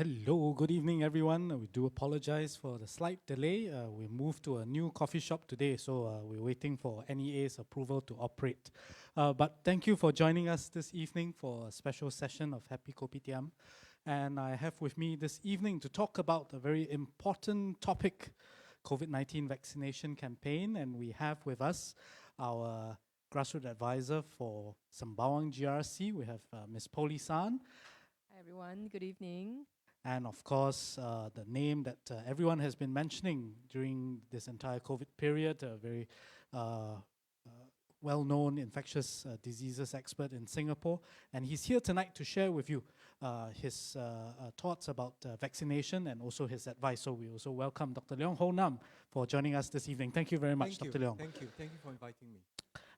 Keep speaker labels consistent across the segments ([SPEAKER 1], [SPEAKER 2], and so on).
[SPEAKER 1] Hello, good evening, everyone. We do apologize for the slight delay. We moved to a new coffee shop today, so we're waiting for NEA's approval to operate. But thank you for joining us this evening for a special session of Happy Kopitiam. And I have with me this evening to talk about a very important topic, COVID-19 vaccination campaign. And we have with us our grassroots advisor for Sembawang GRC. We have Ms. Poli San.
[SPEAKER 2] Hi everyone, good evening.
[SPEAKER 1] And of course, the name that everyone has been mentioning during this entire COVID period, a very well-known infectious diseases expert in Singapore. And he's here tonight to share with you his thoughts about vaccination and also his advice. So we also welcome Dr. Leong Ho Nam for joining us this evening. Thank you very much, Dr. Leong.
[SPEAKER 3] Thank you for inviting me.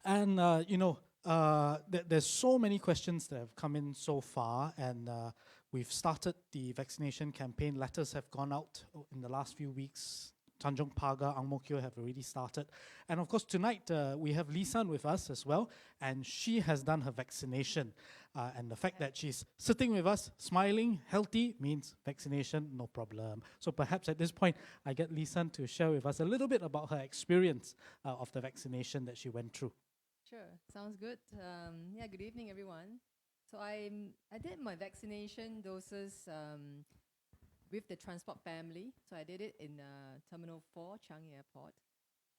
[SPEAKER 1] And, there's so many questions that have come in so far, and we've started the vaccination campaign. Letters have gone out in the last few weeks. Tanjong Pagar, Ang Mo Kio have already started. And of course, tonight we have Lisan with us as well, and she has done her vaccination. And the fact that she's sitting with us, smiling, healthy, means vaccination, no problem. So perhaps at this point, I get Lisan to share with us a little bit about her experience of the vaccination that she went through.
[SPEAKER 2] Sure, sounds good. Good evening everyone. So I did my vaccination doses with the transport family. So I did it in Terminal 4, Changi Airport.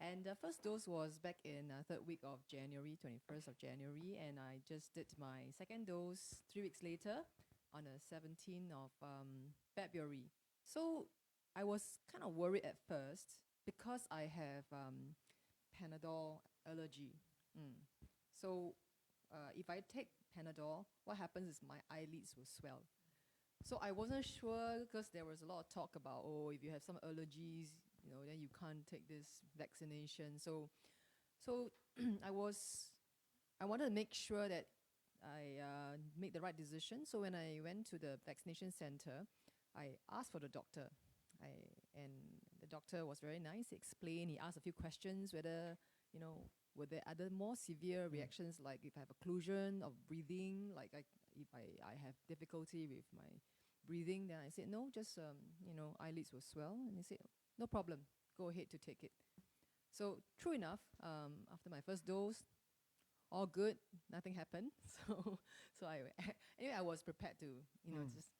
[SPEAKER 2] And the first dose was back in third week of January, 21st of January. And I just did my second dose 3 weeks later on the 17th of February. So I was kind of worried at first because I have Panadol allergy. So if I take Panadol, what happens is my eyelids will swell. So I wasn't sure because there was a lot of talk about, oh, if you have some allergies, then you can't take this vaccination. So I wanted to make sure that I make the right decision. So when I went to the vaccination center, I asked for the doctor. And the doctor was very nice. He explained, he asked a few questions whether, were there other more severe reactions, like if I have occlusion of breathing, like if I have difficulty with my breathing, then I said, no, just, eyelids will swell. And he said, no problem, go ahead to take it. So true enough, after my first dose, all good, nothing happened. So anyway, I was prepared to, just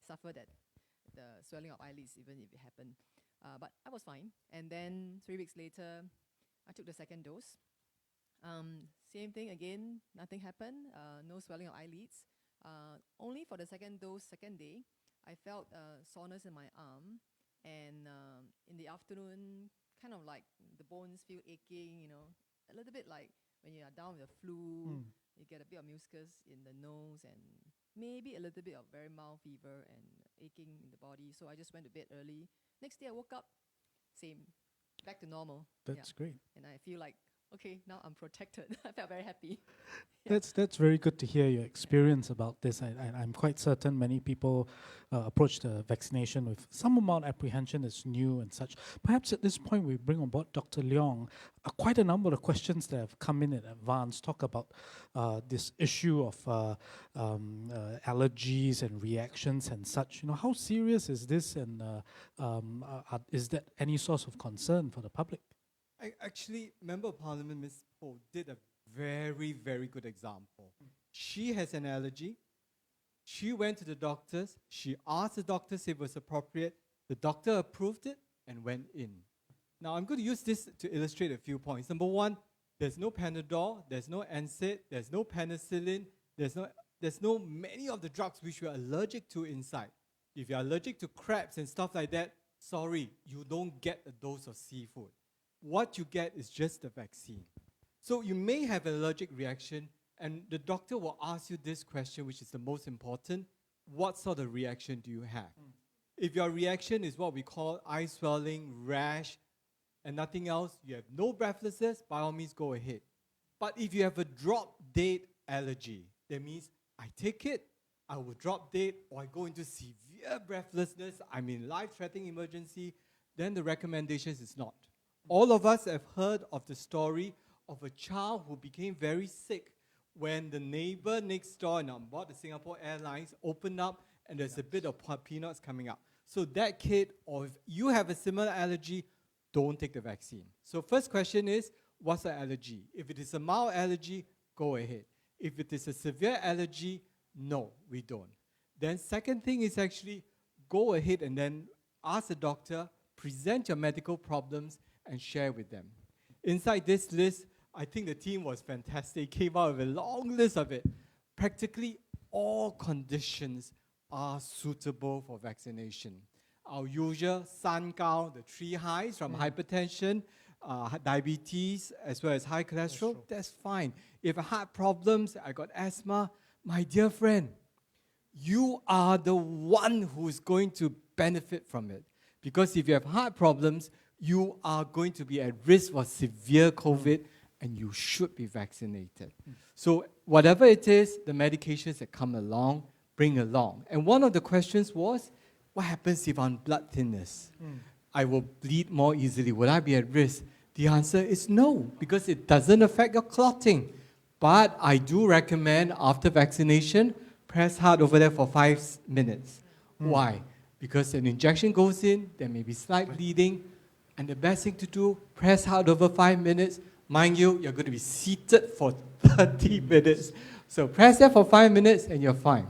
[SPEAKER 2] suffer the swelling of eyelids, even if it happened. But I was fine. And then 3 weeks later, I took the second dose. Same thing again, nothing happened, no swelling of eyelids. Only for the second dose, second day, I felt soreness in my arm. And in the afternoon, kind of like the bones feel aching, a little bit like when you are down with the flu, you get a bit of mucus in the nose and maybe a little bit of very mild fever and aching in the body. So I just went to bed early. Next day I woke up, same, back to normal.
[SPEAKER 1] That's great.
[SPEAKER 2] And I feel like, okay, now I'm protected. I felt very happy.
[SPEAKER 1] That's very good to hear your experience about this. I'm quite certain many people approach the vaccination with some amount of apprehension. It's new and such. Perhaps at this point we bring on board Dr. Leong. Quite a number of questions that have come in advance talk about this issue of allergies and reactions and such. How serious is this, and is that any source of concern for the public?
[SPEAKER 3] Actually, Member of Parliament Ms. Ho did a very, very good example. She has an allergy. She went to the doctors. She asked the doctors if it was appropriate. The doctor approved it and went in. Now, I'm going to use this to illustrate a few points. Number one, there's no Panadol, there's no NSAID, there's no penicillin, there's no many of the drugs which we are allergic to inside. If you're allergic to crabs and stuff like that, sorry, you don't get a dose of seafood. What you get is just the vaccine. So you may have an allergic reaction, and the doctor will ask you this question, which is the most important. What sort of reaction do you have? If your reaction is what we call eye swelling, rash, and nothing else, you have no breathlessness, by all means go ahead. But if you have a drop-dead allergy, that means I take it, I will drop dead, or I go into severe breathlessness, I'm in life-threatening emergency, then the recommendation is not. All of us have heard of the story of a child who became very sick when the neighbor next door and on board the Singapore Airlines opened up and there's a bit of peanuts coming out. So that kid, or if you have a similar allergy, don't take the vaccine. So first question is, what's the allergy? If it is a mild allergy, go ahead. If it is a severe allergy, no, we don't. Then second thing is actually go ahead and then ask the doctor, present your medical problems, and share with them. Inside this list, I think the team was fantastic. Came out with a long list of it. Practically all conditions are suitable for vaccination. Our usual sun gao, the 3 highs from hypertension, diabetes, as well as high cholesterol, that's fine. If I had problems, I got asthma, my dear friend, you are the one who is going to benefit from it. Because if you have heart problems, you are going to be at risk for severe COVID, and you should be vaccinated. So whatever it is, the medications that come along, bring along. And one of the questions was, what happens if I'm blood thinners? I will bleed more easily. Will I be at risk? The answer is no, because it doesn't affect your clotting. But I do recommend after vaccination, press hard over there for 5 minutes. Why? Because an injection goes in, there may be slight bleeding, and the best thing to do, press hard over 5 minutes. Mind you, you're going to be seated for 30 minutes. So press there for 5 minutes and you're fine.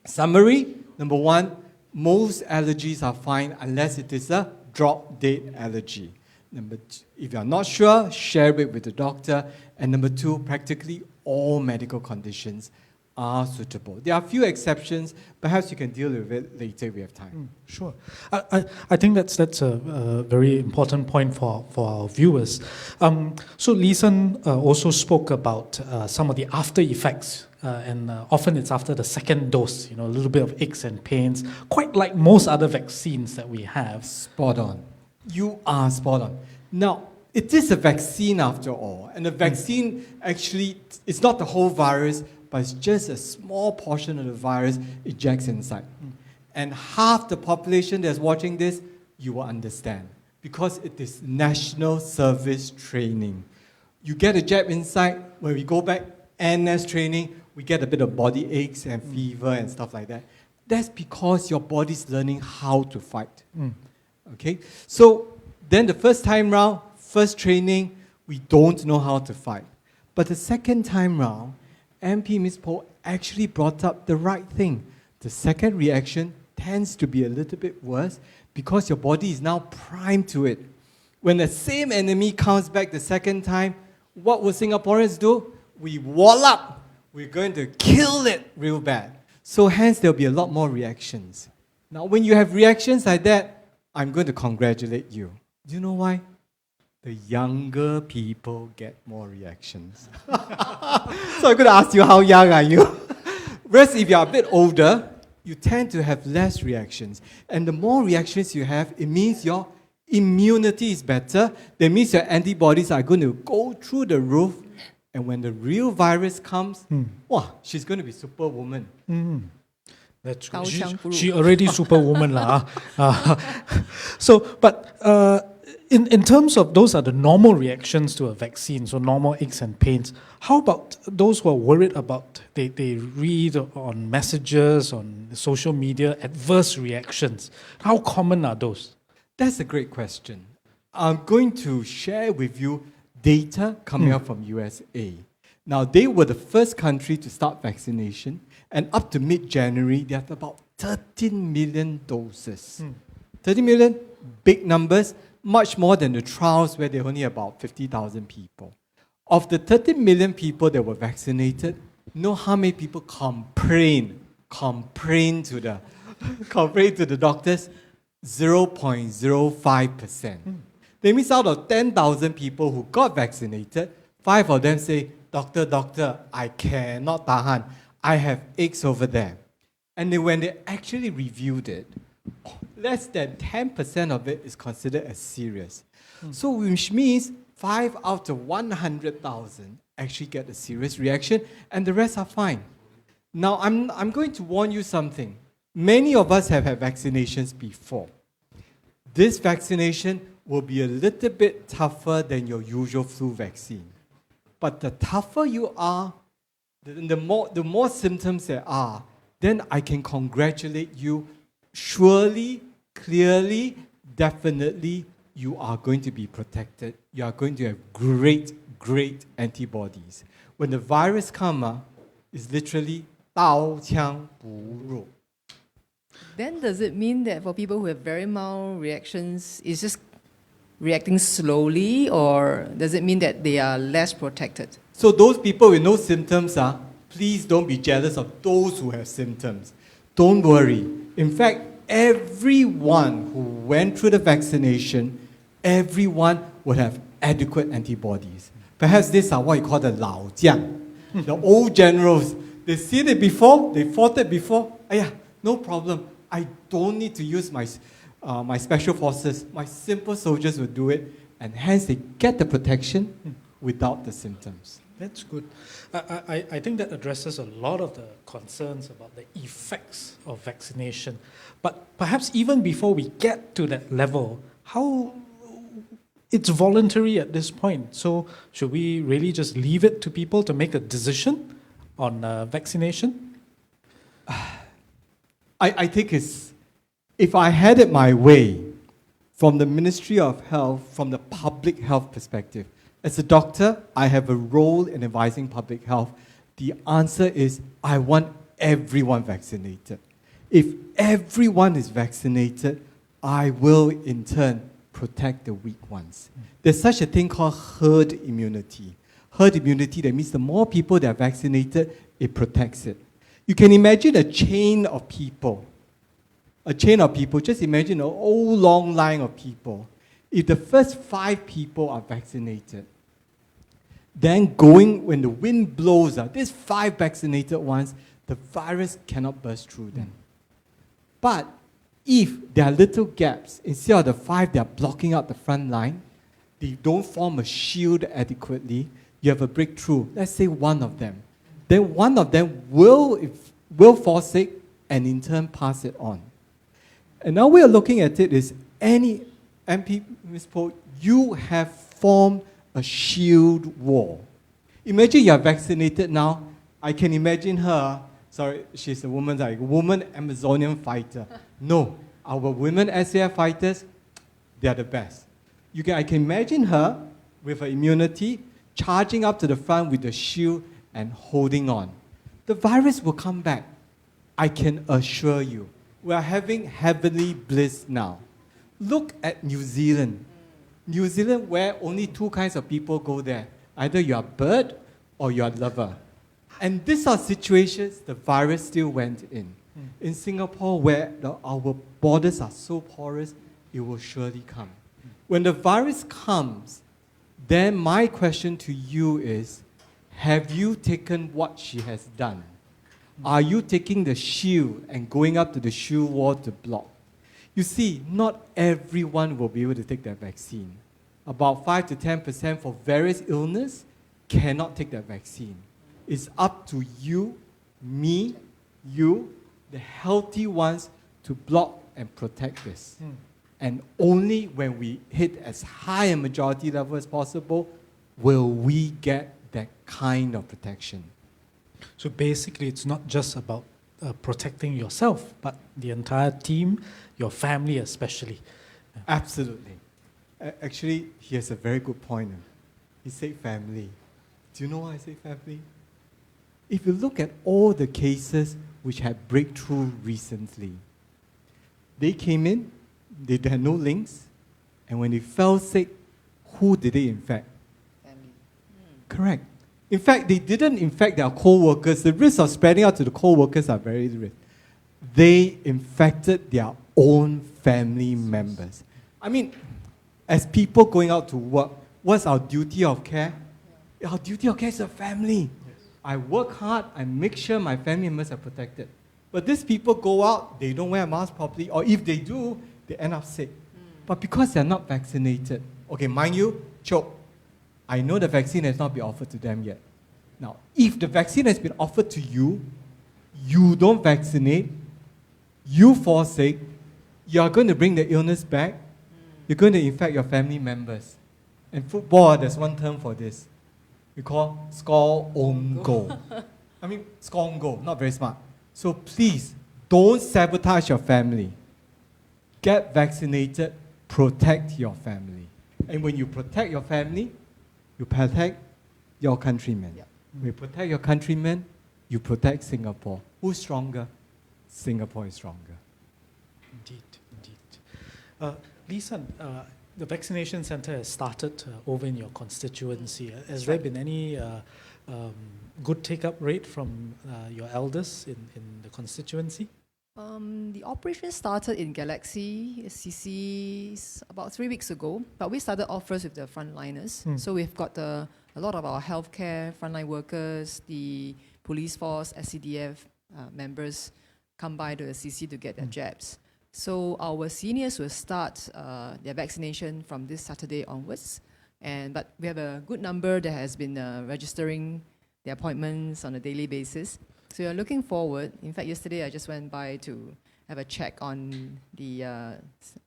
[SPEAKER 3] Summary, number 1, most allergies are fine unless it is a drop-dead allergy. Number 2, if you're not sure, share it with the doctor. And number 2, practically all medical conditions are suitable. There are a few exceptions. Perhaps you can deal with it later if we have time.
[SPEAKER 1] Sure. I think that's a very important point for our viewers. So Lee Sen also spoke about some of the after effects, and often it's after the second dose, a little bit of aches and pains, quite like most other vaccines that we have.
[SPEAKER 3] Spot on. You are spot on. Now, it is a vaccine after all, and the vaccine actually, it's not the whole virus, but it's just a small portion of the virus ejects inside. And half the population that's watching this, you will understand. Because it is national service training. You get a jab inside, when we go back, NS training, we get a bit of body aches and fever and stuff like that. That's because your body's learning how to fight. Okay? So, then the first time round, first training, we don't know how to fight. But the second time round, MP Ms. Poh actually brought up the right thing. The second reaction tends to be a little bit worse because your body is now primed to it. When the same enemy comes back the second time, what will Singaporeans do? We wall up. We're going to kill it real bad. So hence there'll be a lot more reactions. Now when you have reactions like that, I'm going to congratulate you. Do you know why? The younger people get more reactions. So I'm going to ask you, how young are you? Whereas if you're a bit older, you tend to have less reactions. And the more reactions you have, it means your immunity is better. That means your antibodies are going to go through the roof. And when the real virus comes, wow, she's going to be superwoman.
[SPEAKER 1] That's
[SPEAKER 2] Gao
[SPEAKER 1] good.
[SPEAKER 2] Qiang Guru.
[SPEAKER 1] She already superwoman lah. So, but in terms of those are the normal reactions to a vaccine, so normal aches and pains. How about those who are worried about they read on messages on social media adverse reactions? How common are those?
[SPEAKER 3] That's a great question. I'm going to share with you data coming out from USA. Now, they were the first country to start vaccination, and up to mid-January, they have about 13 million doses. 13 million, big numbers, much more than the trials where there were only about 50,000 people. Of the 13 million people that were vaccinated, know how many people complain to the doctors? 0.05%. That means out of 10,000 people who got vaccinated, 5 of them say, Doctor, I cannot tahan. I have aches over there. And then when they actually reviewed it, less than 10% of it is considered as serious. So which means 5 out of 100,000 actually get a serious reaction, and the rest are fine. Now, I'm going to warn you something. Many of us have had vaccinations before. This vaccination will be a little bit tougher than your usual flu vaccine. But the tougher you are, the more symptoms there are, then I can congratulate you. Surely, clearly, definitely, you are going to be protected. You are going to have great, great antibodies. When the virus comes, it's literally 刀枪不入.
[SPEAKER 2] Then does it mean that for people who have very mild reactions, it's just reacting slowly, or does it mean that they are less protected?
[SPEAKER 3] So those people with no symptoms, please don't be jealous of those who have symptoms. Don't worry. In fact, everyone who went through the vaccination, everyone would have adequate antibodies. Perhaps these are what you call the 老将, the old generals. They've seen it before, they fought it before. No problem. I don't need to use my special forces. My simple soldiers will do it, and hence they get the protection without the symptoms.
[SPEAKER 1] That's good. I think that addresses a lot of the concerns about the effects of vaccination. But perhaps even before we get to that level, how it's voluntary at this point. So should we really just leave it to people to make a decision on vaccination?
[SPEAKER 3] I think if I had it my way, from the Ministry of Health, from the public health perspective, as a doctor, I have a role in advising public health. The answer is I want everyone vaccinated. If everyone is vaccinated, I will in turn protect the weak ones. There's such a thing called herd immunity. Herd immunity, that means the more people that are vaccinated, it protects it. You can imagine a chain of people. Just imagine an old long line of people. If the first 5 people are vaccinated, then when the wind blows, these 5 vaccinated ones, the virus cannot burst through them. But if there are little gaps, instead of the 5 that are blocking out the front line, they don't form a shield adequately, you have a breakthrough. Let's say one of them. Then one of them will fall sick and in turn pass it on. And now we are looking at it is any MP, Ms. Po, you have formed a shield wall. Imagine you are vaccinated now. I can imagine her, sorry, she's a woman Amazonian fighter. No, our women SAF fighters, they are the best. I can imagine her with her immunity, charging up to the front with the shield and holding on. The virus will come back. I can assure you. We are having heavenly bliss now. Look at New Zealand. New Zealand, where only 2 kinds of people go there. Either you are bird or you are lover. And these are situations the virus still went in. In Singapore, where our borders are so porous, it will surely come. When the virus comes, then my question to you is, have you taken what she has done? Are you taking the shield and going up to the shield wall to block? You see, not everyone will be able to take that vaccine. About 5 to 10% for various illness cannot take that vaccine. It's up to you, me, you, the healthy ones, to block and protect this. And only when we hit as high a majority level as possible will we get that kind of protection.
[SPEAKER 1] So basically, it's not just about protecting yourself, but the entire team, your family especially.
[SPEAKER 3] Absolutely. Actually, he has a very good point. He said family. Do you know why I say family? If you look at all the cases which had breakthrough recently, they came in, they had no links, and when they fell sick, who did they infect?
[SPEAKER 2] Family.
[SPEAKER 3] Correct. In fact, they didn't infect their co-workers. The risk of spreading out to the co-workers are very real. They infected their own family members. I mean, as people going out to work, what's our duty of care? Our duty of care is a family. I work hard, I make sure my family members are protected. But these people go out, they don't wear a mask properly, or if they do, they end up sick. But because they're not vaccinated, okay, mind you, choke. I know the vaccine has not been offered to them yet. Now, if the vaccine has been offered to you, you don't vaccinate, you fall sick, you are going to bring the illness back, you're going to infect your family members. In football, there's one term for this. We call score own goal. I mean, score own goal, not very smart. So please, don't sabotage your family. Get vaccinated, protect your family. And when you protect your family, you protect your countrymen.
[SPEAKER 2] Yep.
[SPEAKER 3] When you protect your countrymen, you protect Singapore. Who's stronger? Singapore is stronger.
[SPEAKER 1] Indeed, indeed. Lisa, the vaccination center has started over in your constituency. Has there been any good take-up rate from your elders in the constituency?
[SPEAKER 2] The operation started in Galaxy CC about 3 weeks ago, but we started off first with the frontliners. So we've got a lot of our healthcare frontline workers, the police force, SCDF members come by to the CC to get their jabs. So our seniors will start their vaccination from this Saturday onwards. But we have a good number that has been registering their appointments on a daily basis. So you're looking forward. In fact, yesterday I just went by to have a check on the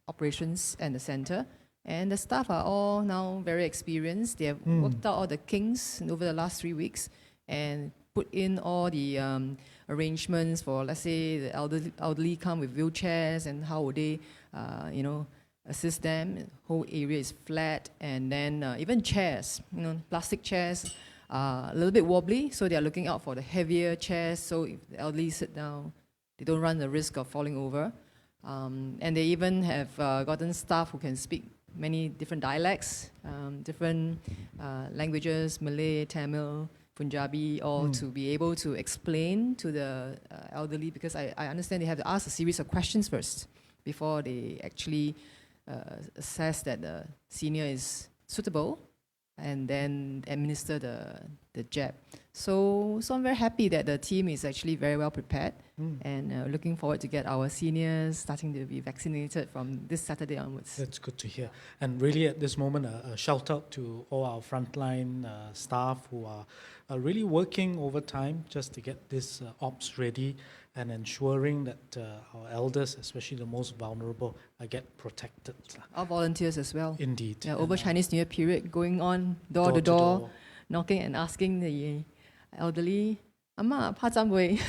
[SPEAKER 2] operations and the center. And the staff are all now very experienced. They have worked out all the kinks over the last 3 weeks and put in all the arrangements for, let's say, the elderly come with wheelchairs and how would they, assist them. The whole area is flat, and then even chairs, plastic chairs, a little bit wobbly, so they are looking out for the heavier chairs, so if the elderly sit down, they don't run the risk of falling over. And they even have gotten staff who can speak many different dialects, different languages, Malay, Tamil, Punjabi, all to be able to explain to the elderly, because I understand they have to ask a series of questions first before they actually assess that the senior is suitable and then administer the jab. So I'm very happy that the team is actually very well prepared and looking forward to get our seniors starting to be vaccinated from this Saturday onwards.
[SPEAKER 1] That's good to hear. And really at this moment, a shout out to all our frontline staff who are really working overtime just to get this ops ready and ensuring that our elders, especially the most vulnerable, get protected.
[SPEAKER 2] Our volunteers as well.
[SPEAKER 1] Indeed.
[SPEAKER 2] Yeah, over Chinese New Year period, going on door to door, knocking and asking the elderly, "Amma, pa zam wei?"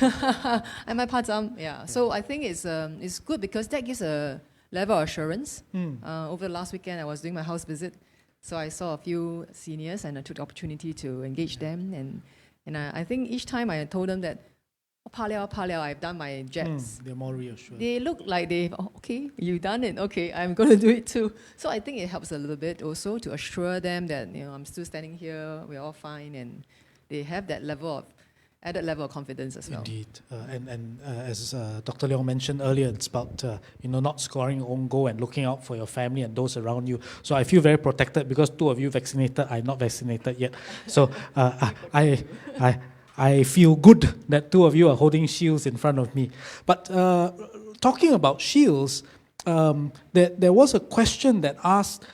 [SPEAKER 2] Am I pa zam? Yeah. So I think it's good because that gives a level of assurance. Over the last weekend, I was doing my house visit, so I saw a few seniors and I took the opportunity to engage them. And I think each time I told them that, pa liao, I've done my jabs.
[SPEAKER 1] They're more reassured.
[SPEAKER 2] They look like okay, you've done it. Okay, I'm going to do it too. So I think it helps a little bit also to assure them that I'm still standing here, we're all fine, and they have that added level of confidence as well.
[SPEAKER 1] Indeed. And as Dr. Leong mentioned earlier, it's about not scoring your own goal and looking out for your family and those around you. So I feel very protected because two of you vaccinated, I'm not vaccinated yet. So I feel good that two of you are holding shields in front of me. But talking about shields, there was a question that asked,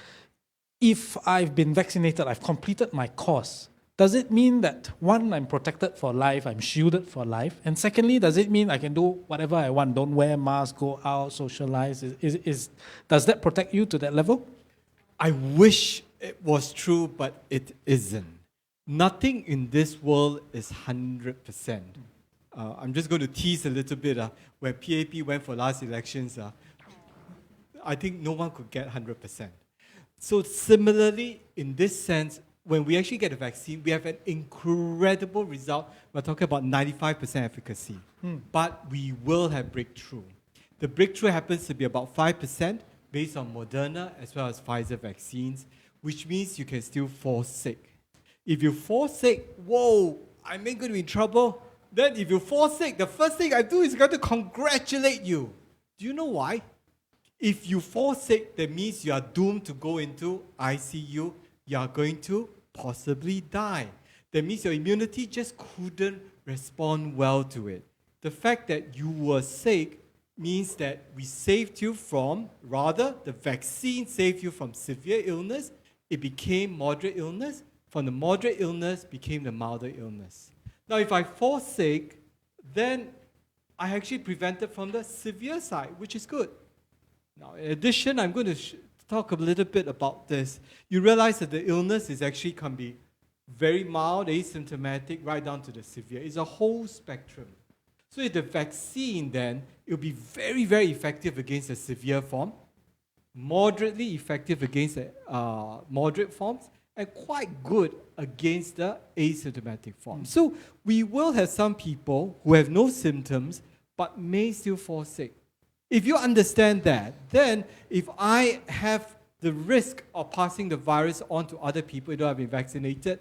[SPEAKER 1] if I've been vaccinated, I've completed my course, does it mean that, one, I'm protected for life, I'm shielded for life? And secondly, does it mean I can do whatever I want, don't wear masks, go out, socialize? Does that protect you to that level?
[SPEAKER 3] I wish it was true, but it isn't. Nothing in this world is 100%. I'm just going to tease a little bit. When PAP went for last elections, I think no one could get 100%. So similarly, in this sense, when we actually get a vaccine, we have an incredible result. We're talking about 95% efficacy. But we will have breakthrough. The breakthrough happens to be about 5% based on Moderna as well as Pfizer vaccines, which means you can still fall sick. If you fall sick, whoa, I'm going to be in trouble. Then if you fall sick, the first thing I do is going to congratulate you. Do you know why? If you fall sick, that means you are doomed to go into ICU. You are going to possibly die. That means your immunity just couldn't respond well to it. The fact that you were sick means that we saved you from, rather, the vaccine saved you from severe illness. It became moderate illness. From the moderate illness became the milder illness. Now, if I fall sick, then I actually prevented from the severe side, which is good. Now, in addition, I'm going to talk a little bit about this. You realize that the illness can be very mild, asymptomatic, right down to the severe. It's a whole spectrum. So if the vaccine then, it will be very, very effective against the severe form, moderately effective against the moderate forms, and quite good against the asymptomatic form. So we will have some people who have no symptoms but may still fall sick. If you understand that, then if I have the risk of passing the virus on to other people who have been vaccinated,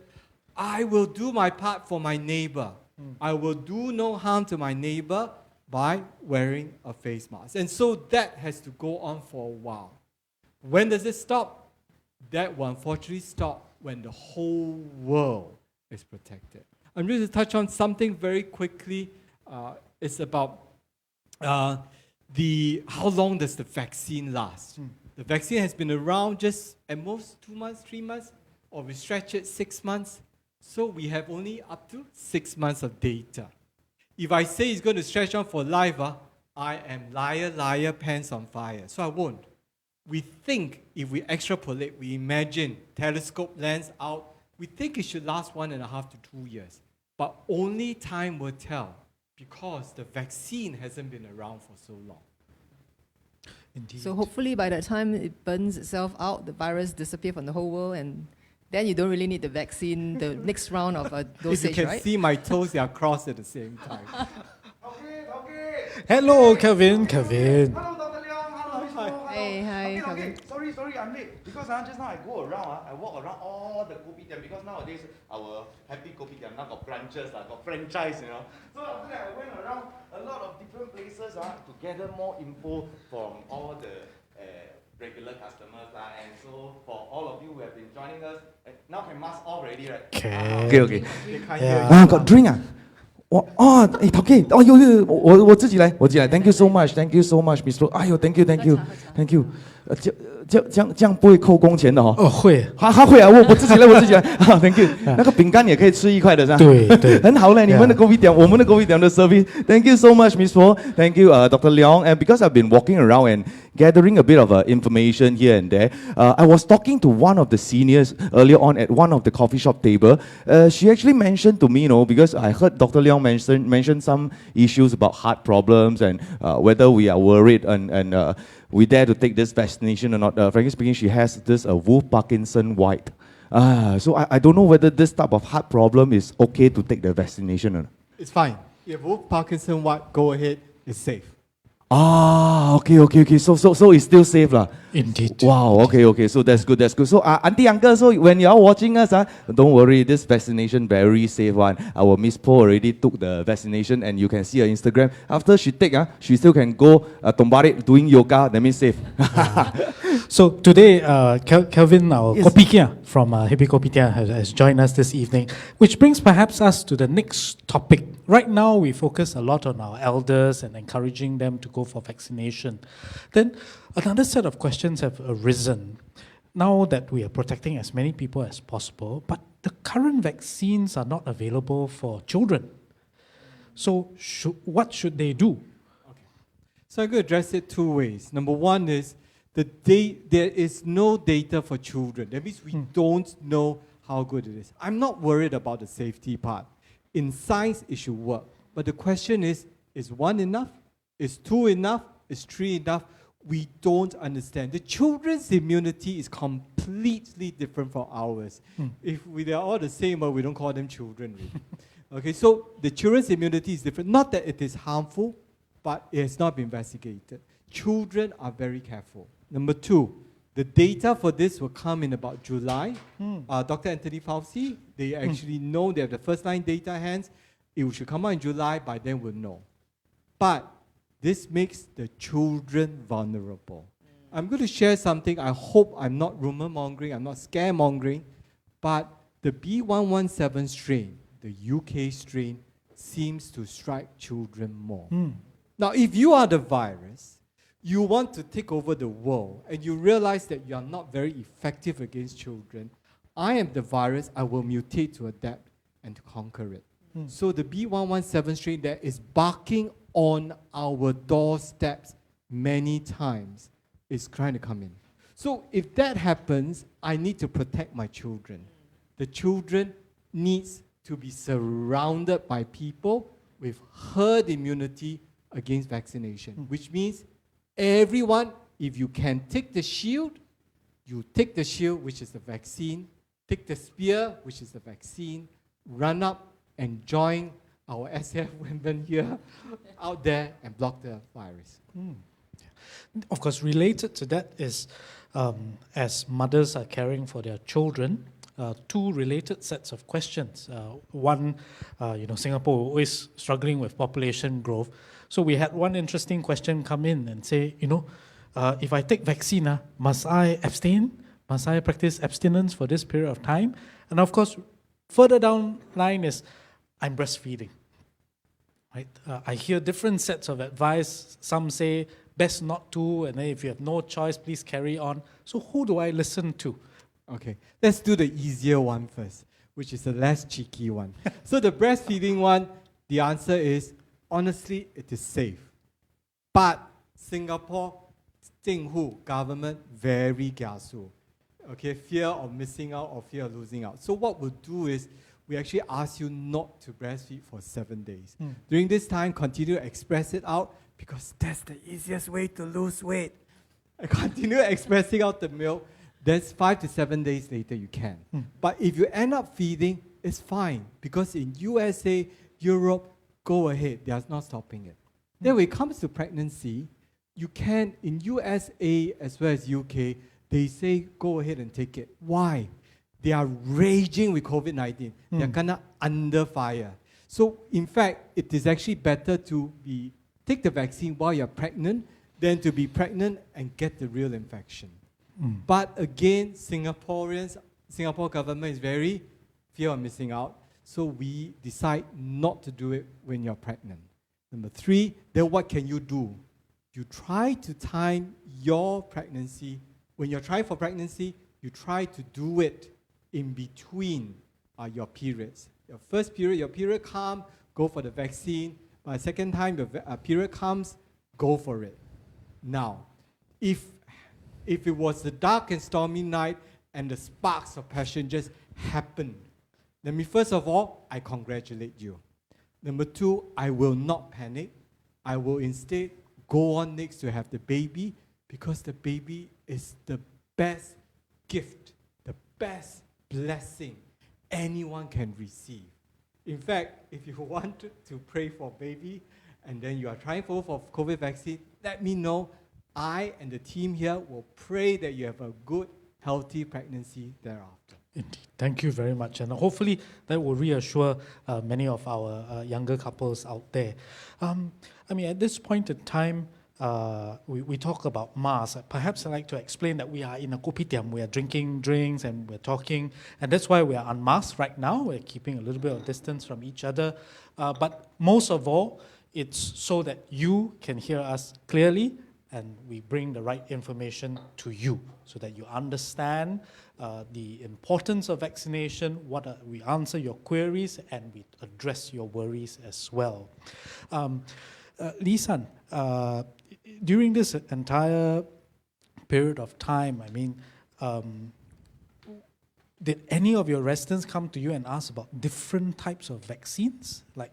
[SPEAKER 3] I will do my part for my neighbor. I will do no harm to my neighbor by wearing a face mask. And so that has to go on for a while. When does it stop? That will unfortunately stop when the whole world is protected. I'm going to touch on something very quickly. It's about how long does the vaccine last? The vaccine has been around just at most 2 months, 3 months, or we stretch it 6 months. So we have only up to 6 months of data. If I say it's going to stretch on for life, I am liar, liar, pants on fire. So I won't. We think if we extrapolate, we imagine telescope lens out, we think it should last 1.5 to 2 years. But only time will tell because the vaccine hasn't been around for so long.
[SPEAKER 1] Indeed.
[SPEAKER 2] So hopefully by that time it burns itself out, the virus disappears from the whole world, and then you don't really need the vaccine, the next round of dosage,
[SPEAKER 3] If you can
[SPEAKER 2] right?
[SPEAKER 3] see my toes, they are crossed at the same time.
[SPEAKER 1] Hello, Kevin. Kevin.
[SPEAKER 4] Hello, Dr. Leong. Hello, Miss Fo.
[SPEAKER 2] Hey, hi,
[SPEAKER 4] Okay.
[SPEAKER 2] Kevin.
[SPEAKER 4] Sorry, I'm late. Because just now I go around, I walk around all the Kopitiam because nowadays our Happy Kopitiam now got branches, got franchise, you know. So after that, I went around a lot of different places to gather more info from all the regular customers. And so for all of you who have been joining us, now can mask off already, right?
[SPEAKER 5] Okay.
[SPEAKER 3] They can't
[SPEAKER 1] Yeah.
[SPEAKER 3] hear you.
[SPEAKER 5] Got drink 啊？哎，陶 K， 我自己来，Thank you so much，Thank you so much，Miss Flo。哎呦，Thank you，Thank you。这样不会扣工钱的哦。
[SPEAKER 1] 哦，会。
[SPEAKER 5] 他会啊，我自己来，Thank you。那个饼干也可以吃1块的是吧？
[SPEAKER 1] 对，
[SPEAKER 5] 很好嘞，你们的 Kopitiam， 我们的 Kopitiam 的 service。Thank you so much，Miss Flo。Thank you, Dr. Leong. And because I've been walking around and gathering a bit of information here and there, I was talking to one of the seniors earlier on at one of the coffee shop table. She actually mentioned to me, because I heard Dr. Leong mention some issues about heart problems and whether we are worried and we dare to take this vaccination or not. Frankly speaking, she has this Wolff Parkinson White. So I don't know whether this type of heart problem is okay to take the vaccination or not.
[SPEAKER 3] It's fine. If Wolff Parkinson White, go ahead, it's safe.
[SPEAKER 5] Okay. So it's still safe lah.
[SPEAKER 1] Indeed.
[SPEAKER 5] Wow, okay. So that's good. So auntie, uncle, so when you're watching us, don't worry, this vaccination very safe one. Our Miss Po already took the vaccination and you can see her Instagram. After she take, she still can go Tombari doing yoga, that means safe.
[SPEAKER 1] So today, Kelvin, our
[SPEAKER 5] Yes.
[SPEAKER 1] Kopitiam from Happy Kopitiam has joined us this evening, which brings perhaps us to the next topic. Right now, we focus a lot on our elders and encouraging them to go for vaccination. Then another set of questions have arisen. Now that we are protecting as many people as possible, but the current vaccines are not available for children. So what should they do?
[SPEAKER 3] So I'm going to address it 2 ways. Number one is there is no data for children. That means we don't know how good it is. I'm not worried about the safety part. In science, it should work. But the question is 1 enough? Is 2 enough? Is 3 enough? We don't understand. The children's immunity is completely different from ours. If they are all the same, we don't call them children. Really. Okay, so the children's immunity is different. Not that it is harmful, but it has not been investigated. Children are very careful. Number 2, the data for this will come in about July. Dr. Anthony Fauci, they actually know they have the first line data hands. It should come out in July, by then we'll know. But this makes the children vulnerable. I'm going to share something. I hope I'm not rumor mongering, I'm not scaremongering, but the B117 strain, the UK strain, seems to strike children more. Now, if you are the virus, you want to take over the world, and you realize that you are not very effective against children, I am the virus, I will mutate to adapt and to conquer it. So the B117 strain that is barking on our doorsteps many times is trying to come in. So if that happens, I need to protect my children. The children needs to be surrounded by people with herd immunity against vaccination, which means everyone, if you can take the shield, you take the shield, which is the vaccine, take the spear, which is the vaccine, run up and join our SAF women here out there and block the virus.
[SPEAKER 1] Of course, related to that is as mothers are caring for their children, two related sets of questions. One, Singapore always struggling with population growth. So we had one interesting question come in and say, if I take vaccine, must I abstain? Must I practice abstinence for this period of time? And of course, further down line is, I'm breastfeeding. Right? I hear different sets of advice. Some say best not to, and then if you have no choice, please carry on. So who do I listen to?
[SPEAKER 3] Okay, let's do the easier one first, which is the less cheeky one. So the breastfeeding one, the answer is, honestly, it is safe. But Singapore, government, very kiasu. Okay, fear of missing out or fear of losing out. So what we'll do is, we actually ask you not to breastfeed for 7 days. During this time, continue to express it out, because that's the easiest way to lose weight. Continue expressing out the milk. Then 5 to 7 days later, you can. But if you end up feeding, it's fine, because in USA, Europe, go ahead. They are not stopping it. Then when it comes to pregnancy, you can, in USA as well as UK, they say go ahead and take it. Why? They are raging with COVID-19. They are kind of under fire. So in fact, it is actually better to take the vaccine while you're pregnant than to be pregnant and get the real infection. But again, Singapore government is very fear of missing out. So we decide not to do it when you're pregnant. Number 3, then what can you do? You try to time your pregnancy. When you're trying for pregnancy, you try to do it in between your periods. Your first period, your period comes, go for the vaccine. By the second time the period comes, go for it. Now, if it was the dark and stormy night and the sparks of passion just happened, let me first of all, I congratulate you. Number 2, I will not panic. I will instead go on next to have the baby, because the baby is the best gift, the best blessing anyone can receive. In fact, if you want to pray for baby and then you are trying for COVID vaccine, let me know. I and the team here will pray that you have a good, healthy pregnancy thereafter.
[SPEAKER 1] Indeed. Thank you very much. And hopefully that will reassure many of our younger couples out there. At this point in time, we talk about masks. Perhaps I'd like to explain that we are in a kopitiam. We are drinking drinks and we're talking. And that's why we are unmasked right now. We're keeping a little bit of distance from each other. But most of all, it's so that you can hear us clearly and we bring the right information to you so that you understand the importance of vaccination, we answer your queries, and we address your worries as well. Lee San, during this entire period of time, did any of your residents come to you and ask about different types of vaccines? Like,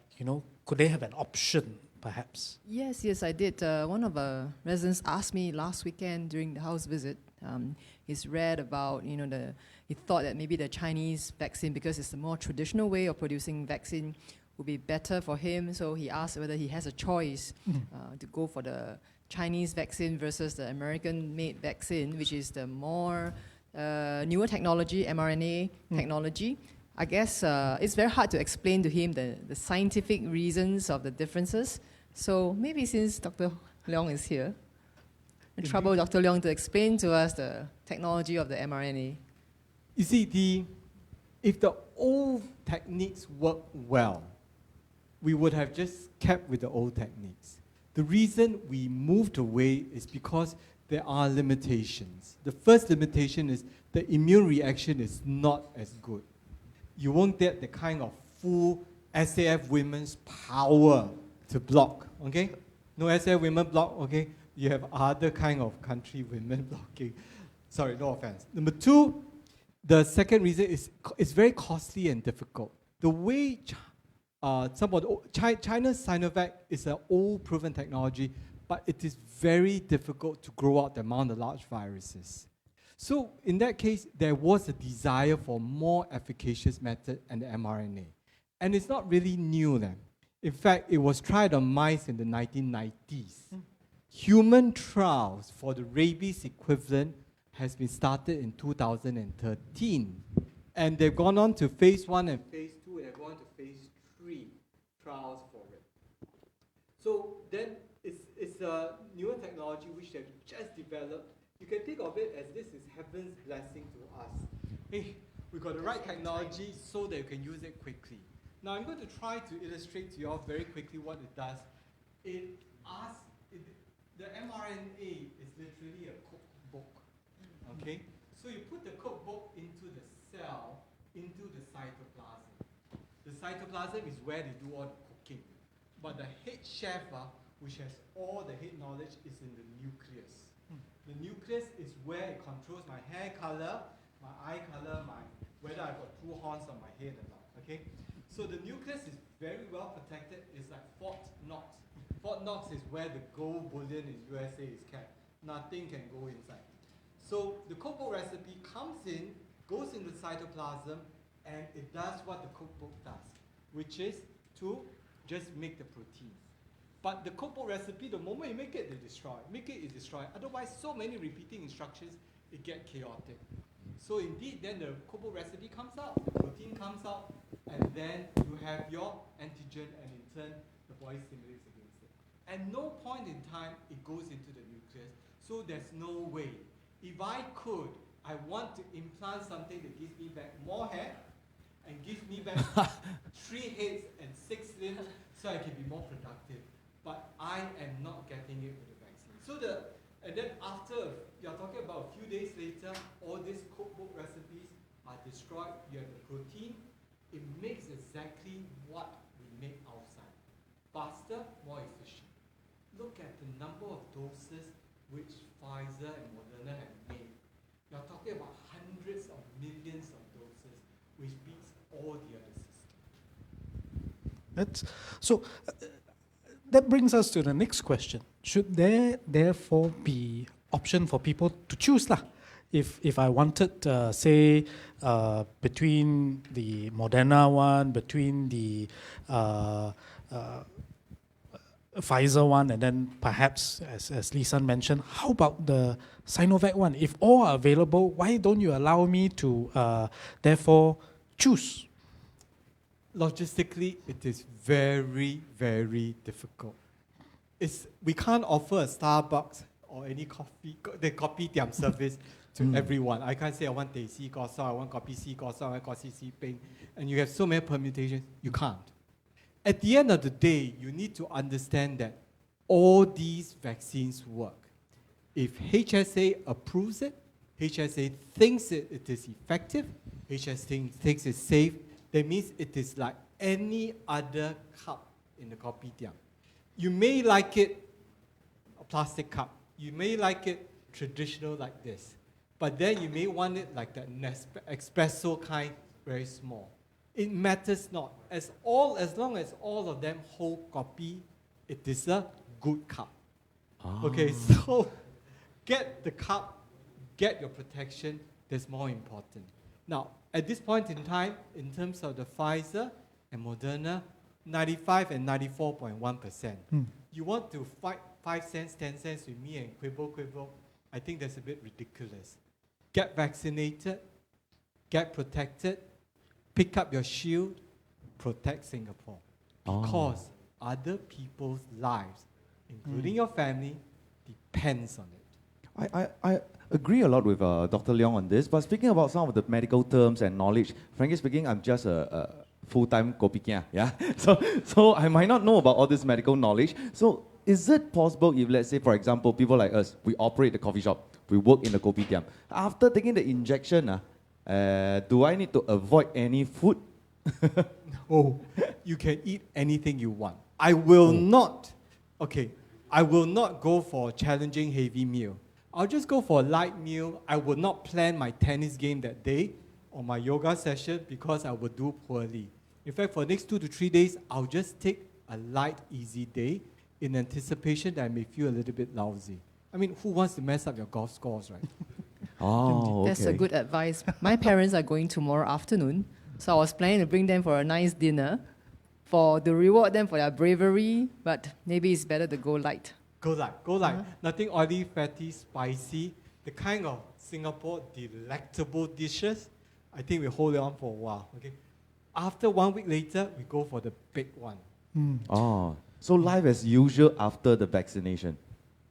[SPEAKER 1] could they have an option, perhaps?
[SPEAKER 2] Yes, I did. One of our residents asked me last weekend during the house visit. He's read about, he thought that maybe the Chinese vaccine, because it's a more traditional way of producing vaccine, would be better for him. So he asked whether he has a choice to go for the Chinese vaccine versus the American-made vaccine, which is the more newer technology, mRNA technology. I guess it's very hard to explain to him the scientific reasons of the differences. So maybe since Dr. Leong is here, trouble Dr. Leong to explain to us the technology of the mRNA.
[SPEAKER 3] You see, if the old techniques work well, we would have just kept with the old techniques. The reason we moved away is because there are limitations. The first limitation is the immune reaction is not as good. You won't get the kind of full SAF women's power to block, okay? No SAF women block, okay? You have other kind of country women blocking. Sorry, no offense. Number 2, the second reason is it's very costly and difficult. The way some of the China's Sinovac is an old proven technology, but it is very difficult to grow out the amount of large viruses. So in that case, there was a desire for more efficacious method and the mRNA. And it's not really new then. In fact, it was tried on mice in the 1990s. Human trials for the rabies equivalent has been started in 2013. And they've gone on to phase 1 and phase 2, and they've gone to phase 3 trials for it. So then it's a newer technology which they've just developed. You can think of it as this is heaven's blessing to us. Hey, we got the right technology so that you can use it quickly. Now I'm going to try to illustrate to you all very quickly what it does. The mRNA is literally a cookbook. Okay? So you put the cookbook into the cell, into the cytoplasm. The cytoplasm is where they do all the cooking. But the head chef, which has all the head knowledge, is in the nucleus. The nucleus is where it controls my hair color, my eye color, whether I've got 2 horns on my head or not. Okay? So the nucleus is very well protected. It's like Fort Knox. Fort Knox is where the gold bullion in USA is kept. Nothing can go inside. So the cookbook recipe comes in, goes in the cytoplasm, and it does what the cookbook does, which is to just make the proteins. But the cookbook recipe, the moment you make it, they destroy. Make it, it destroy. Otherwise, so many repeating instructions, it gets chaotic. So indeed, then the cookbook recipe comes out, the protein comes out, and then you have your antigen, and in turn, the body stimulates against it. At no point in time, it goes into the nucleus, so there's no way. If I could, I want to implant something that gives me back more hair, and gives me back 3 heads and 6 limbs, so I can be more productive. But I am not getting it with the vaccine. So and then after, you're talking about a few days later, all these cookbook recipes are destroyed. You have the protein. It makes exactly what we make outside. Faster, more efficient. Look at the number of doses which Pfizer and Moderna have made. You're talking about hundreds of millions of doses, which beats all the other systems.
[SPEAKER 1] That brings us to the next question. Should there therefore be option for people to choose lah? If I wanted, say, between the Moderna one, between the Pfizer one, and then perhaps, as Lee-San mentioned, how about the Sinovac one? If all are available, why don't you allow me to therefore choose?
[SPEAKER 3] Logistically, it is very, very difficult. We can't offer a Starbucks or any the Kopitiam service to everyone. I can't say I want teh si kosong, I want kopi si kosong, I want kopi si peng, and you have so many permutations. You can't. At the end of the day, you need to understand that all these vaccines work. If HSA approves it, HSA thinks it is effective, HSA thinks it's safe, that means it is like any other cup in the kopitiam. You may like it a plastic cup. You may like it traditional like this. But then you may want it like that espresso kind, very small. It matters not. As long as all of them hold kopi, it is a good cup. Okay, so get the cup, get your protection, that's more important. Now, at this point in time, in terms of the Pfizer and Moderna, 95 and 94.1%. You want to fight 5 cents, 10 cents with me and quibble, I think that's a bit ridiculous. Get vaccinated, get protected, pick up your shield, protect Singapore. Because other people's lives, including your family, depends on it.
[SPEAKER 5] I agree a lot with Dr. Leong on this, but speaking about some of the medical terms and knowledge, frankly speaking, I'm just a full-time kopitiam, yeah? So I might not know about all this medical knowledge. So is it possible if, let's say, for example, people like us, we operate the coffee shop, we work in the kopitiam, after taking the injection, do I need to avoid any food?
[SPEAKER 3] Oh, you can eat anything you want. I will not go for a challenging heavy meal. I'll just go for a light meal. I will not plan my tennis game that day or my yoga session because I will do poorly. In fact, for the next 2 to 3 days, I'll just take a light, easy day in anticipation that I may feel a little bit lousy. I mean, who wants to mess up your golf scores, right?
[SPEAKER 5] Oh, okay.
[SPEAKER 2] That's a good advice. My parents are going tomorrow afternoon, so I was planning to bring them for a nice dinner to reward them for their bravery, but maybe it's better to go light.
[SPEAKER 3] Go light. Nothing oily, fatty, spicy. The kind of Singapore delectable dishes, I think we hold it on for a while, okay? After 1 week later, we go for the big one.
[SPEAKER 5] Oh, so life as usual after the vaccination.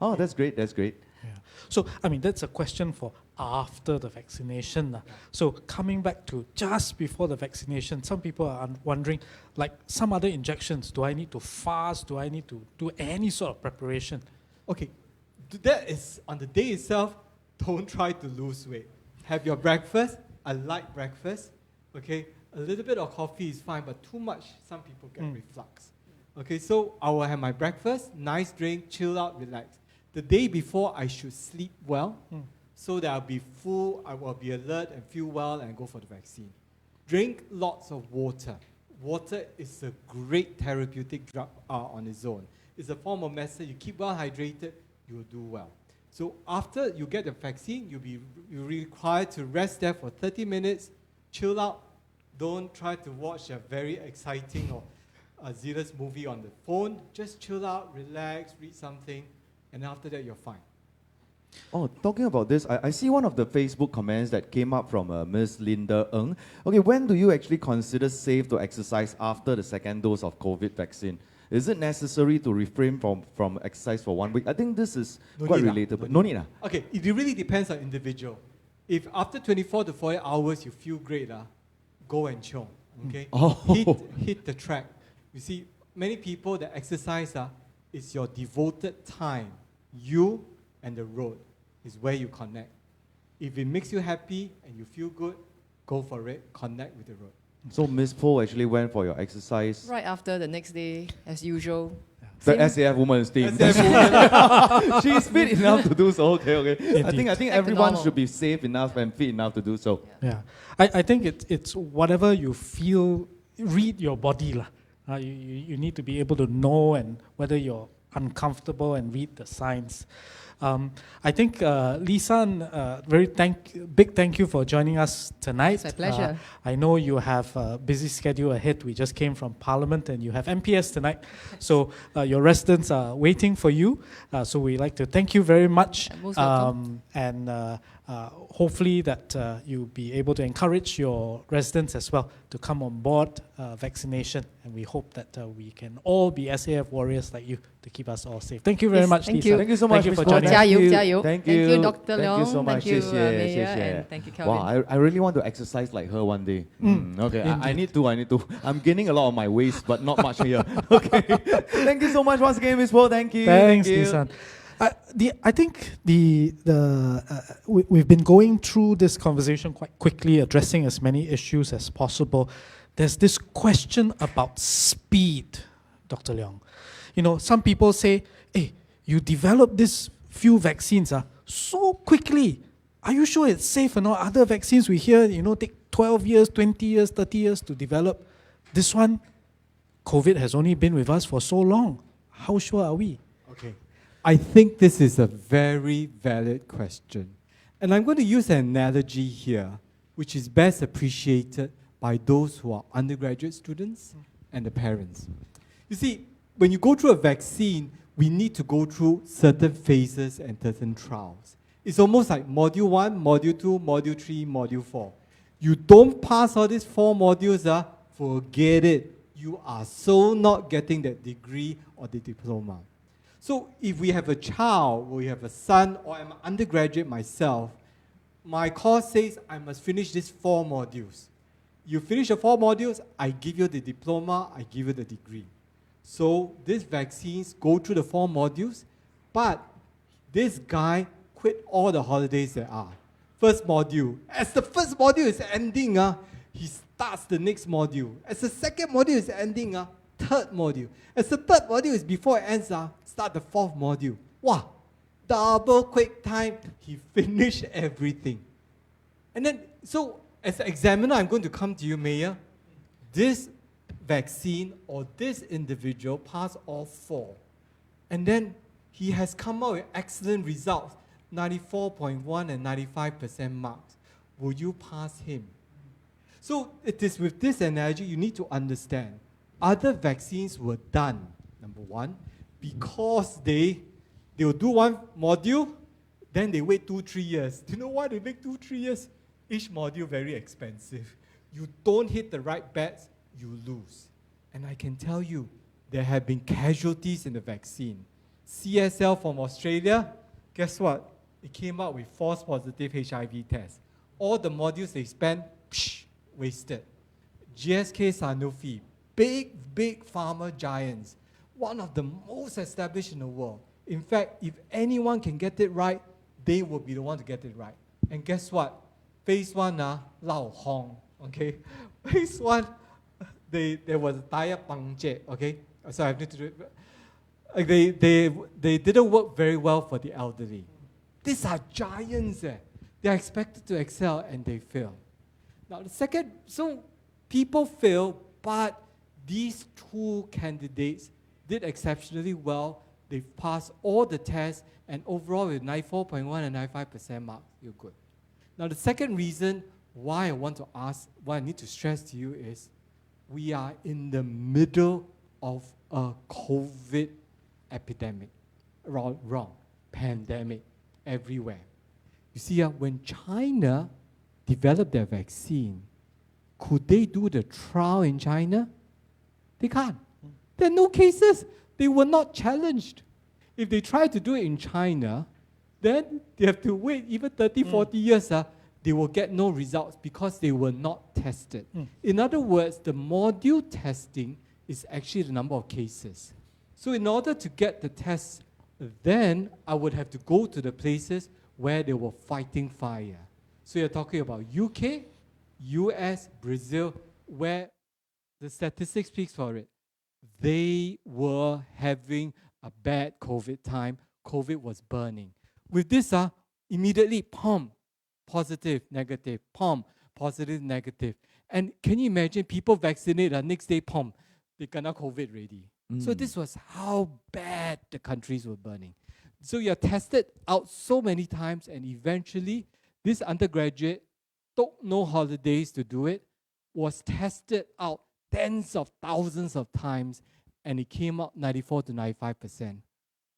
[SPEAKER 5] Oh, that's great, that's great.
[SPEAKER 1] Yeah. So, I mean, that's a question for after the vaccination. So, coming back to just before the vaccination, some people are wondering, like some other injections, do I need to fast? Do I need to do any sort of preparation?
[SPEAKER 3] Okay, that is on the day itself, don't try to lose weight. Have your breakfast, a light breakfast, okay? A little bit of coffee is fine, but too much, some people get reflux. Okay, so I will have my breakfast, nice drink, chill out, relax. The day before, I should sleep well, so that I'll be full, I will be alert and feel well and go for the vaccine. Drink lots of water. Water is a great therapeutic drug on its own. It's a form of medicine. You keep well hydrated, you will do well. So after you get the vaccine, you're required to rest there for 30 minutes, chill out. Don't try to watch a very exciting or a zealous movie on the phone. Just chill out, relax, read something, and after that, you're fine.
[SPEAKER 5] Oh, talking about this, I see one of the Facebook comments that came up from Ms. Linda Ng. Okay, when do you actually consider safe to exercise after the second dose of COVID vaccine? Is it necessary to refrain from exercise for 1 week? I think this is quite relatable. No need.
[SPEAKER 3] Okay, it really depends on individual. If after 24 to 48 hours you feel great, go and chiong, okay? Hit the track. You see, many people that exercise, it's your devoted time. You and the road is where you connect. If it makes you happy and you feel good, go for it, connect with the road.
[SPEAKER 5] So Ms. Po actually went for your exercise.
[SPEAKER 2] Right after the next day, as usual.
[SPEAKER 5] The
[SPEAKER 2] Same-
[SPEAKER 5] SAF woman's team.
[SPEAKER 3] SAF
[SPEAKER 5] She's fit enough to do so. Okay. I think
[SPEAKER 2] Back to
[SPEAKER 5] everyone
[SPEAKER 2] normal.
[SPEAKER 5] should be safe enough and fit enough to do so.
[SPEAKER 1] Yeah, I think it's whatever you feel, read your body. You need to be able to know and whether you're uncomfortable and read the signs. I think Lisa, big thank you for joining us tonight.
[SPEAKER 2] It's my pleasure.
[SPEAKER 1] I know you have a busy schedule ahead. We just came from Parliament and you have MPS tonight. So your residents are waiting for you. So we'd like to thank you very much.
[SPEAKER 2] Most welcome.
[SPEAKER 1] And hopefully that you'll be able to encourage your residents as well to come on board vaccination. And we hope that we can all be SAF warriors like you to keep us all safe. Thank you very
[SPEAKER 2] Yes,
[SPEAKER 1] much,
[SPEAKER 2] thank
[SPEAKER 1] Lisa.
[SPEAKER 2] you.
[SPEAKER 5] Thank you so much,
[SPEAKER 1] Thank you
[SPEAKER 5] Ms.
[SPEAKER 1] for
[SPEAKER 5] Po.
[SPEAKER 1] joining us.
[SPEAKER 5] Thank you.
[SPEAKER 2] Jia you.
[SPEAKER 5] Thank
[SPEAKER 2] Thank
[SPEAKER 5] you.
[SPEAKER 2] you, Dr.
[SPEAKER 5] Thank you
[SPEAKER 2] Leong.
[SPEAKER 5] so much.
[SPEAKER 2] Thank you, Mayor,
[SPEAKER 5] 谢谢.
[SPEAKER 2] and thank you, Kelvin.
[SPEAKER 5] Wow, I really want to exercise like her one day. Okay, I need to. I'm gaining a lot on my waist, but not much here. Okay. Thank you so much once again, Ms. Po. Thank you.
[SPEAKER 1] Thanks,
[SPEAKER 5] Thank you.
[SPEAKER 1] Nissan. I think we've been going through this conversation quite quickly, addressing as many issues as possible. There's this question about speed, Dr. Leong. You know, some people say, hey, you developed these few vaccines so quickly. Are you sure it's safe or not? Other vaccines we hear, take 12 years, 20 years, 30 years to develop. This one, COVID has only been with us for so long. How sure are we?
[SPEAKER 3] Okay. I think this is a very valid question. And I'm going to use an analogy here, which is best appreciated by those who are undergraduate students and the parents. You see, when you go through a vaccine, we need to go through certain phases and certain trials. It's almost like Module 1, Module 2, Module 3, Module 4. You don't pass all these 4 modules, forget it. You are so not getting that degree or the diploma. So if we have a child, or we have a son, or I'm an undergraduate myself, my course says I must finish these 4 modules. You finish the 4 modules, I give you the diploma, I give you the degree. So these vaccines go through the 4 modules, but this guy quit all the holidays there are. First module. As the first module is ending, he starts the next module. As the second module is ending, third module. As the third module is before it ends, start the 4th module. Wow, double quick time. He finished everything. And then, so as an examiner, I'm going to come to you, Mayor. This vaccine or this individual passed all 4, and then he has come out with excellent results, 94.1 and 95% marks, will you pass him? So it is with this analogy you need to understand. Other vaccines were done, number one, because they will do one module, then they wait 2-3 years. Do you know why they make 2-3 years? Each module very expensive. You don't hit the right bets, you lose. And I can tell you, there have been casualties in the vaccine. CSL from Australia, guess what? It came out with false positive HIV tests. All the modules they spent, wasted. GSK, Sanofi, big pharma giants, one of the most established in the world. In fact, if anyone can get it right, they will be the one to get it right. And guess what? Phase 1, lao hong, okay? Phase 1, there was a tire puncture, okay? So I have to do it. They didn't work very well for the elderly. These are giants. They are expected to excel and they fail. Now the second, so people fail, but these 2 candidates did exceptionally well. They've passed all the tests, and overall with 94.1 and 95% marks, you're good. Now the second reason why I want to ask, why I need to stress to you is, we are in the middle of a COVID epidemic. Wrong. Pandemic everywhere. You see, when China developed their vaccine, could they do the trial in China? They can't. There are no cases. They were not challenged. If they try to do it in China, then they have to wait even 30, 40 years. They will get no results because they were not tested. In other words, the module testing is actually the number of cases. So in order to get the tests, then I would have to go to the places where they were fighting fire. So you're talking about UK, US, Brazil, where the statistics speaks for it. They were having a bad COVID time. COVID was burning. With this, immediately, positive, negative, positive, negative. And can you imagine people vaccinate, next day, they kena COVID already. So this was how bad the countries were burning. So you're tested out so many times, and eventually, this undergraduate took no holidays to do it, was tested out tens of thousands of times, and it came out 94 to 95%.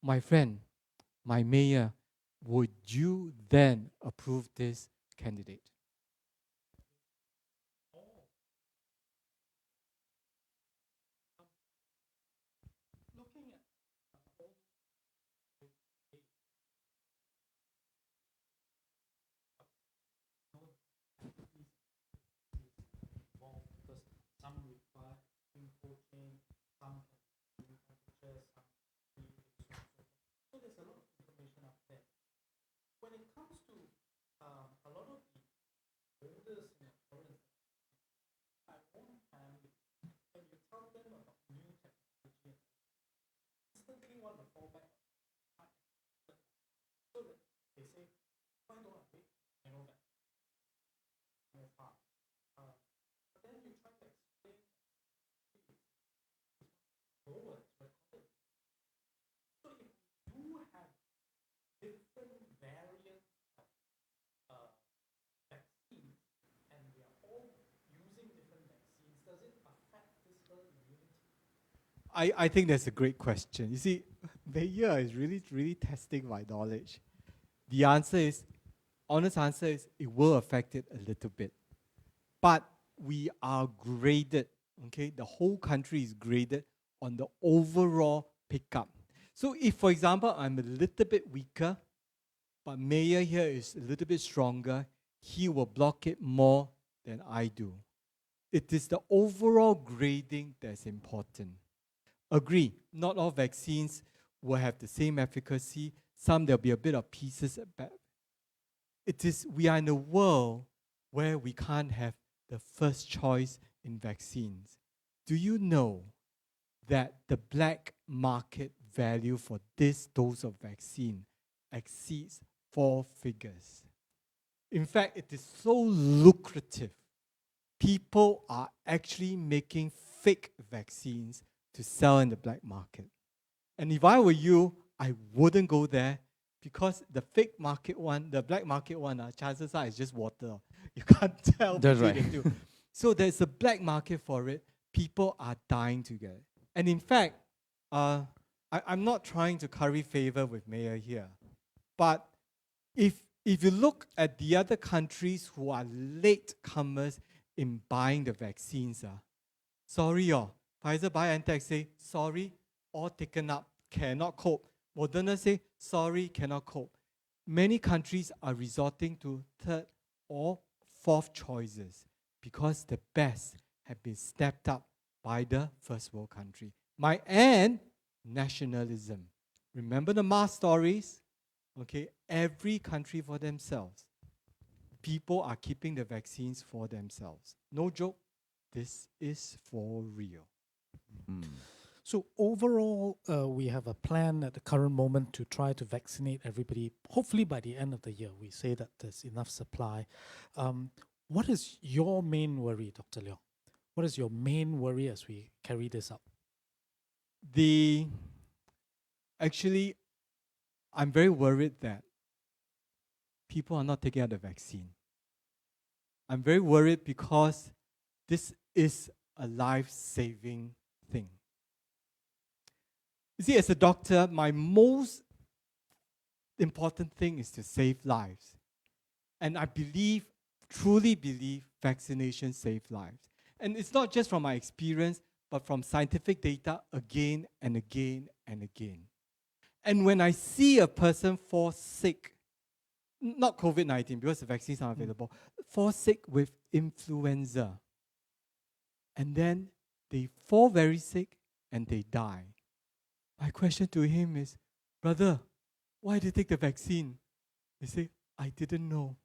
[SPEAKER 3] My friend, my mayor, would you then approve this candidate?
[SPEAKER 1] Looking at because some require coaching, some temperatures, some so there's a lot of information out there. When it comes to a lot of the older Singaporeans, my own family, when you tell them about new technology, instantly want to fall back. So that they say, why don't I wait? You know that. Move fast. But then you try to explain lower recorded. So if you have different variants of vaccines and we are all using different vaccines, does it affect this herd immunity?
[SPEAKER 3] I think that's a great question. You see, Mayor is really testing my knowledge. The answer is, honest answer is, it will affect it a little bit. But we are graded, okay? The whole country is graded on the overall pickup. So if, for example, I'm a little bit weaker, but Mayor here is a little bit stronger, he will block it more than I do. It is the overall grading that's important. Agree, not all vaccines will have the same efficacy. Some there'll be a bit of pieces at back. We are in a world where we can't have the first choice in vaccines. Do you know that the black market value for this dose of vaccine exceeds 4 figures? In fact, it is so lucrative. People are actually making fake vaccines to sell in the black market. And if I were you, I wouldn't go there because the fake market one, the black market one, chances are it's just water. You can't tell
[SPEAKER 5] That's
[SPEAKER 3] between
[SPEAKER 5] right.
[SPEAKER 3] the two. So there's a black market for it. People are dying to get it. And in fact, I'm not trying to curry favor with Mayor here, but if you look at the other countries who are late comers in buying the vaccines, sorry, Pfizer BioNTech say, sorry, all taken up, cannot cope. Moderna say, sorry, cannot cope. Many countries are resorting to third or fourth choices because the best have been stepped up by the first world country. And nationalism. Remember the Mars stories? Okay, every country for themselves. People are keeping the vaccines for themselves. No joke, this is for real.
[SPEAKER 1] So overall, we have a plan at the current moment to try to vaccinate everybody. Hopefully by the end of the year, we say that there's enough supply. What is your main worry, Dr. Leong? What is your main worry as we carry this out?
[SPEAKER 3] Actually, I'm very worried that people are not taking out the vaccine. I'm very worried because this is a life-saving thing. You see, as a doctor, my most important thing is to save lives. And I truly believe vaccination saves lives. And it's not just from my experience, but from scientific data again and again and again. And when I see a person fall sick, not COVID-19 because the vaccines are available, fall sick with influenza, and then they fall very sick and they die. My question to him is, brother, why did you take the vaccine? They say, I didn't know.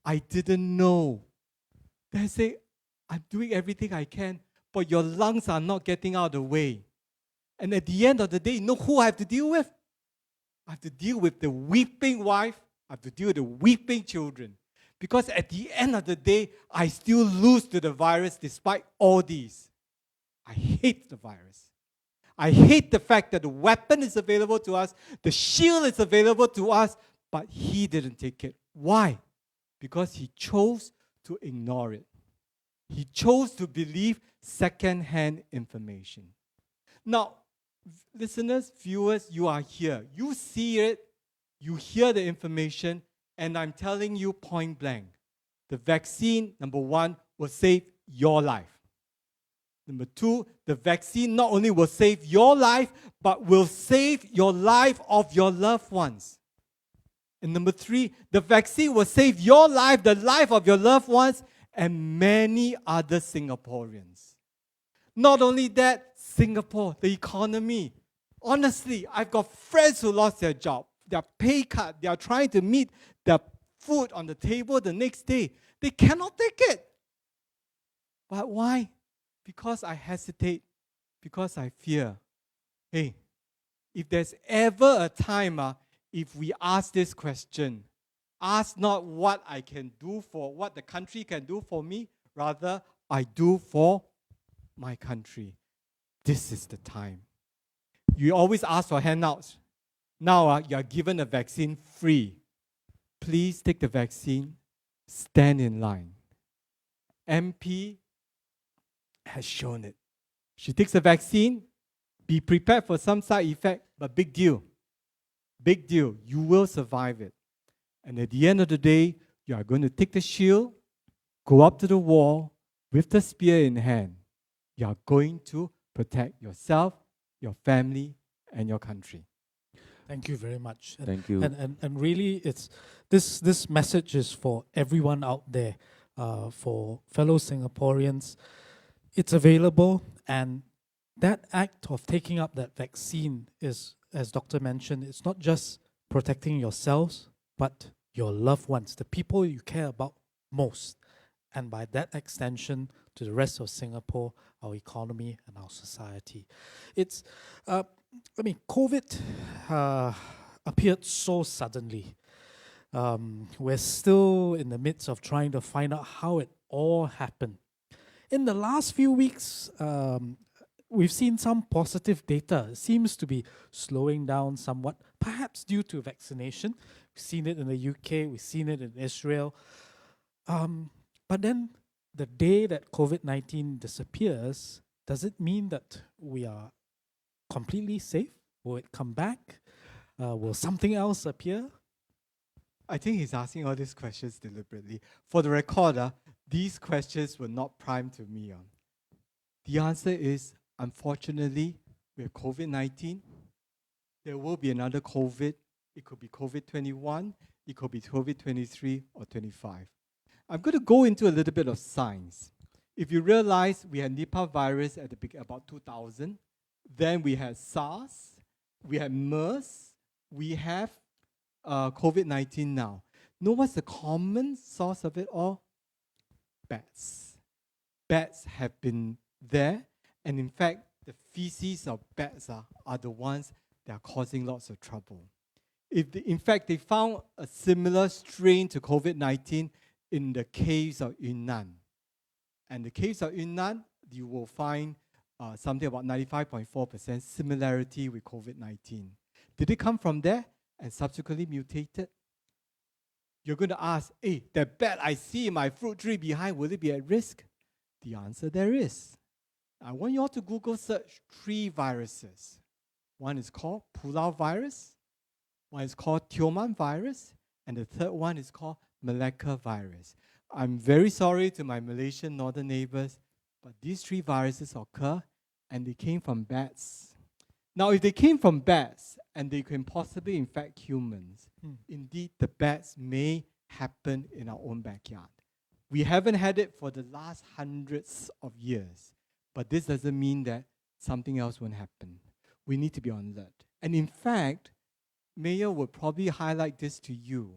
[SPEAKER 3] I didn't know. They say, I'm doing everything I can, but your lungs are not getting out of the way. And at the end of the day, you know who I have to deal with? I have to deal with the weeping wife. I have to deal with the weeping children. Because at the end of the day, I still lose to the virus despite all these. I hate the virus. I hate the fact that the weapon is available to us, the shield is available to us, but he didn't take it. Why? Because he chose to ignore it. He chose to believe second-hand information. Now, listeners, viewers, you are here. You see it, you hear the information, and I'm telling you point blank, the vaccine, number one, will save your life. Number two, the vaccine not only will save your life, but will save your life of your loved ones. And number three, the vaccine will save your life, the life of your loved ones, and many other Singaporeans. Not only that, Singapore, the economy. Honestly, I've got friends who lost their job, their pay cut, they are trying to meet the food on the table the next day. They cannot take it. But why? Because I hesitate, because I fear. Hey, if there's ever a time, if we ask this question, ask not what I can do for, what the country can do for me, rather, I do for my country. This is the time. You always ask for handouts. Now you are given a vaccine free. Please take the vaccine, stand in line. MP has shown it. She takes the vaccine, be prepared for some side effect, but big deal. Big deal. You will survive it. And at the end of the day, you are going to take the shield, go up to the wall with the spear in hand. You are going to protect yourself, your family, and your country.
[SPEAKER 1] Thank you very much.
[SPEAKER 5] Thank you.
[SPEAKER 1] And really, it's this message is for everyone out there, for fellow Singaporeans. It's available, and that act of taking up that vaccine is, as Doctor mentioned, it's not just protecting yourselves, but your loved ones, the people you care about most, and by that extension to the rest of Singapore, our economy and our society. It's, COVID appeared so suddenly. We're still in the midst of trying to find out how it all happened. in the last few weeks, we've seen some positive data. It seems to be slowing down somewhat, perhaps due to vaccination. We've seen it in the UK, we've seen it in Israel. But then the day that COVID-19 disappears, does it mean that we are completely safe? Will it come back? Will something else appear?
[SPEAKER 3] I think he's asking all these questions deliberately. For the recorder, these questions were not primed to me. The answer is, unfortunately, with COVID-19, there will be another COVID. It could be COVID-21, it could be COVID-23 or 25. I'm going to go into a little bit of science. If you realize we had Nipah virus at the beginning, about 2000, then we had SARS, we had MERS, we have COVID-19 now. Know what's the common source of it all? Bats. Bats have been there, and in fact, the feces of bats are the ones that are causing lots of trouble. In fact, they found a similar strain to COVID-19 in the caves of Yunnan. And the caves of Yunnan, you will find something about 95.4% similarity with COVID-19. Did it come from there and subsequently mutated? You're going to ask, hey, that bat I see in my fruit tree behind, will it be at risk? The answer, there is. I want you all to Google search 3 viruses. One is called Pulau virus, one is called Tioman virus, and the third one is called Malacca virus. I'm very sorry to my Malaysian northern neighbors, but these 3 viruses occur and they came from bats. Now, if they came from bats and they can possibly infect humans, indeed the bats may happen in our own backyard. We haven't had it for the last hundreds of years, but this doesn't mean that something else won't happen. We need to be on alert. And in fact, Mayor would probably highlight this to you.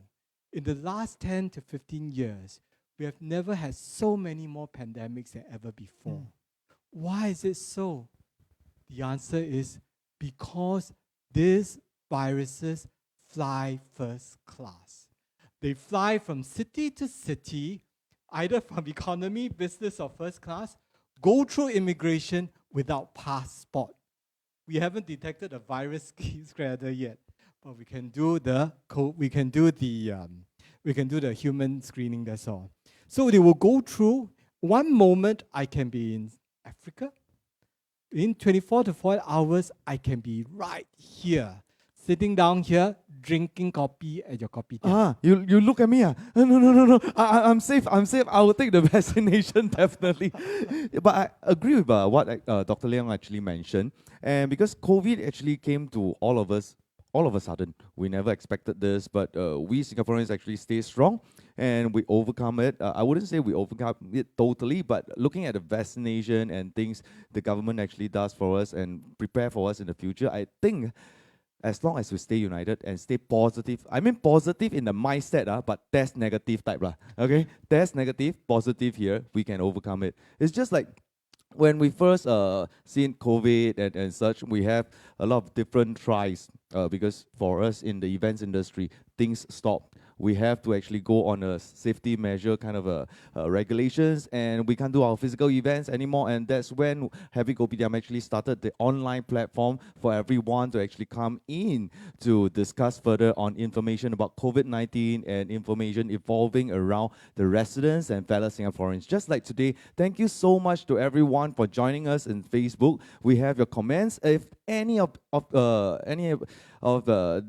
[SPEAKER 3] In the last 10 to 15 years, we have never had so many more pandemics than ever before. Why is it so? The answer is because these viruses fly first class. They fly from city to city, either from economy, business, or first class, go through immigration without passport. We haven't detected a virus spreader yet, but we can do the human screening. That's all. So they will go through. One moment I can be in Africa. In 24 to 48 hours, I can be right here, sitting down here, drinking coffee at your kopitiam.
[SPEAKER 5] You look at me. No. I'm safe. I will take the vaccination, definitely. But I agree with what Dr. Leong actually mentioned. And because COVID actually came to all of us all of a sudden. We never expected this, but we Singaporeans actually stay strong and we overcome it. I wouldn't say we overcome it totally, but looking at the vaccination and things the government actually does for us and prepare for us in the future, I think as long as we stay united and stay positive, I mean positive in the mindset, but test negative type. Okay? Test negative, positive here, we can overcome it. It's just like when we first seen COVID and such, we have a lot of different tries because for us in the events industry, things stopped. We have to actually go on a safety measure kind of regulations, and we can't do our physical events anymore. And that's when Happy Kopitiam actually started the online platform for everyone to actually come in to discuss further on information about COVID-19 and information evolving around the residents and fellow Singaporeans. Just like today, thank you so much to everyone for joining us in Facebook. We have your comments. If any of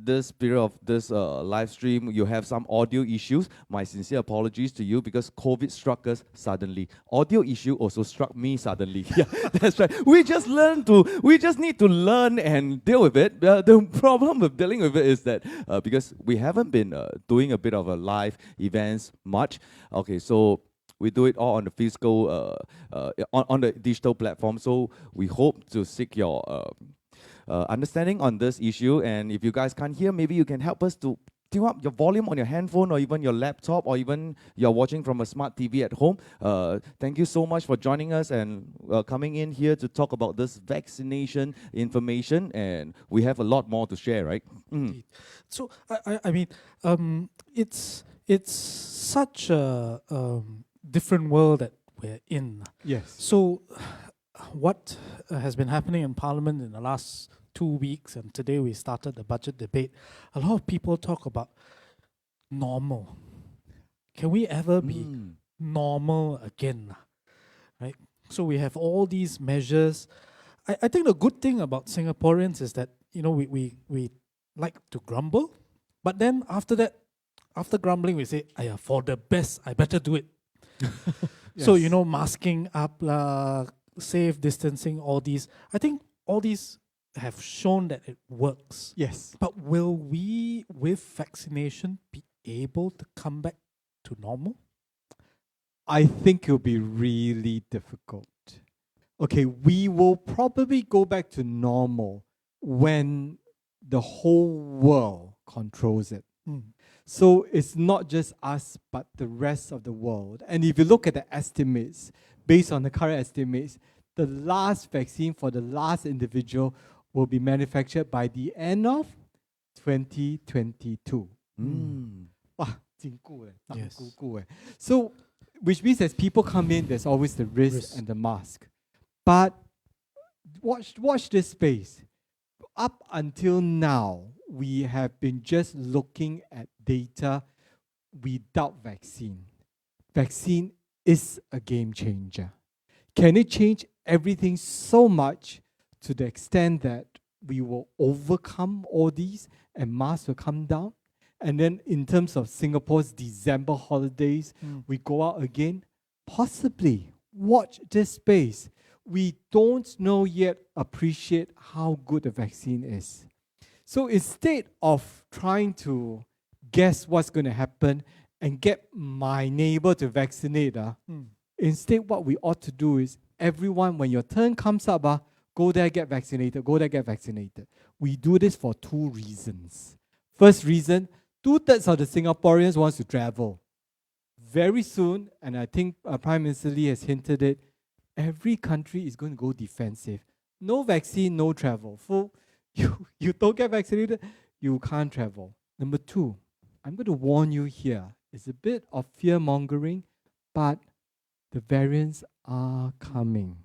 [SPEAKER 5] this period of this live stream, you have some audio issues, my sincere apologies to you because COVID struck us suddenly. Audio issue also struck me suddenly. Yeah, that's right. We just need to learn and deal with it. The problem with dealing with it is that because we haven't been doing a bit of a live events much. Okay, so we do it all on the physical, on the digital platform. So we hope to seek your understanding on this issue, and if you guys can't hear, maybe you can help us to tune up your volume on your handphone or even your laptop, or even you're watching from a smart TV at home. Thank you so much for joining us and coming in here to talk about this vaccination information, and we have a lot more to share, right?
[SPEAKER 1] So I mean, it's such a different world that we're in.
[SPEAKER 3] Yes.
[SPEAKER 1] So, what has been happening in Parliament in the last 2 weeks, and today we started the budget debate, a lot of people talk about normal. Can we ever be normal again? Right? So we have all these measures. I think the good thing about Singaporeans is that, we like to grumble, but then after that, after grumbling, we say, "Aya, for the best, I better do it." So,
[SPEAKER 3] Yes.
[SPEAKER 1] masking up, safe distancing, all these. I think all these have shown that it works.
[SPEAKER 3] Yes.
[SPEAKER 1] But will we, with vaccination, be able to come back to normal?
[SPEAKER 3] I think it'll be really difficult. Okay, we will probably go back to normal when the whole world controls it. So it's not just us, but the rest of the world. And if you look at the estimates, based on the current estimates, the last vaccine for the last individual will be manufactured by the end of 2022. Wow, 真久欸,
[SPEAKER 1] Yes.
[SPEAKER 3] 真久欸. So, which means as people come in, there's always the risk
[SPEAKER 1] Risk.
[SPEAKER 3] and the mask. But watch this space. Up until now, we have been just looking at data without vaccine. Vaccine is a game changer. Can it change everything so much to the extent that we will overcome all these and masks will come down? And then in terms of Singapore's December holidays, we go out again? Possibly. Watch this space. We don't know yet appreciate how good the vaccine is. So instead of trying to guess what's going to happen and get my neighbor to vaccinate, instead what we ought to do is everyone, when your turn comes up, go there, get vaccinated, go there, get vaccinated. We do this for two reasons. First reason, 2/3 of the Singaporeans wants to travel. Very soon, and I think Prime Minister Lee has hinted it, every country is going to go defensive. No vaccine, no travel. So you don't get vaccinated, you can't travel. Number two, I'm going to warn you here. It's a bit of fear-mongering, but the variants are coming.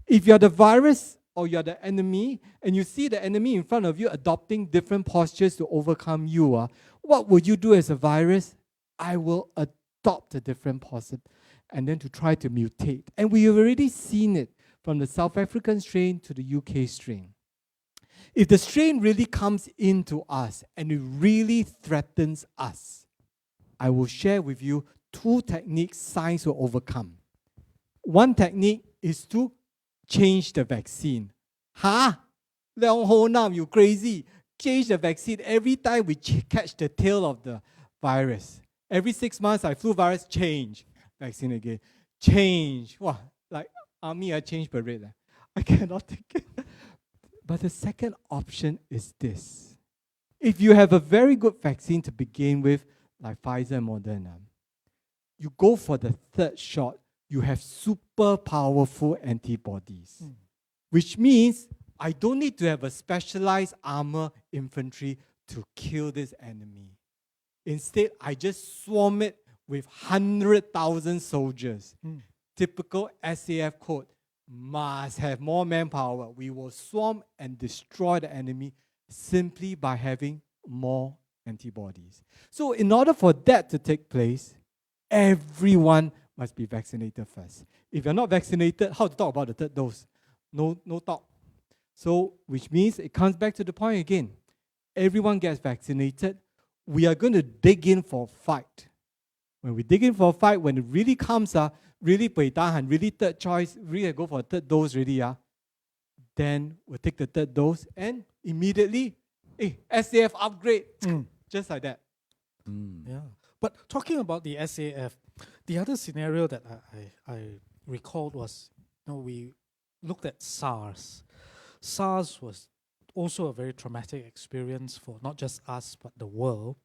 [SPEAKER 3] If you're the virus or you're the enemy, and you see the enemy in front of you adopting different postures to overcome you, what would you do as a virus? I will adopt a different posture and then to try to mutate. And we have already seen it from the South African strain to the UK strain. If the strain really comes into us and it really threatens us, I will share with you two techniques science will overcome. One technique is to change the vaccine. Leong Ho Nam, you crazy. Change the vaccine every time we catch the tail of the virus. Every 6 months, flu virus, change. Vaccine again. Change. Wow, like army, I change parade. I cannot take it. But the second option is this. If you have a very good vaccine to begin with, like Pfizer and Moderna, you go for the third shot, you have super powerful antibodies. Which means I don't need to have a specialized armor infantry to kill this enemy. Instead, I just swarm it with 100,000 soldiers. Typical SAF code, must have more manpower. We will swarm and destroy the enemy simply by having more antibodies. So in order for that to take place, everyone must be vaccinated first. If you're not vaccinated, how to talk about the third dose? No talk. So, which means it comes back to the point again. Everyone gets vaccinated. We are going to dig in for a fight. When we dig in for a fight, when it really comes, really pui tahan, really third choice, really go for a third dose really, then we'll take the third dose and immediately, SAF upgrade. Just like that.
[SPEAKER 1] Yeah. But talking about the SAF, the other scenario that I recalled was, we looked at SARS. SARS was also a very traumatic experience for not just us, but the world.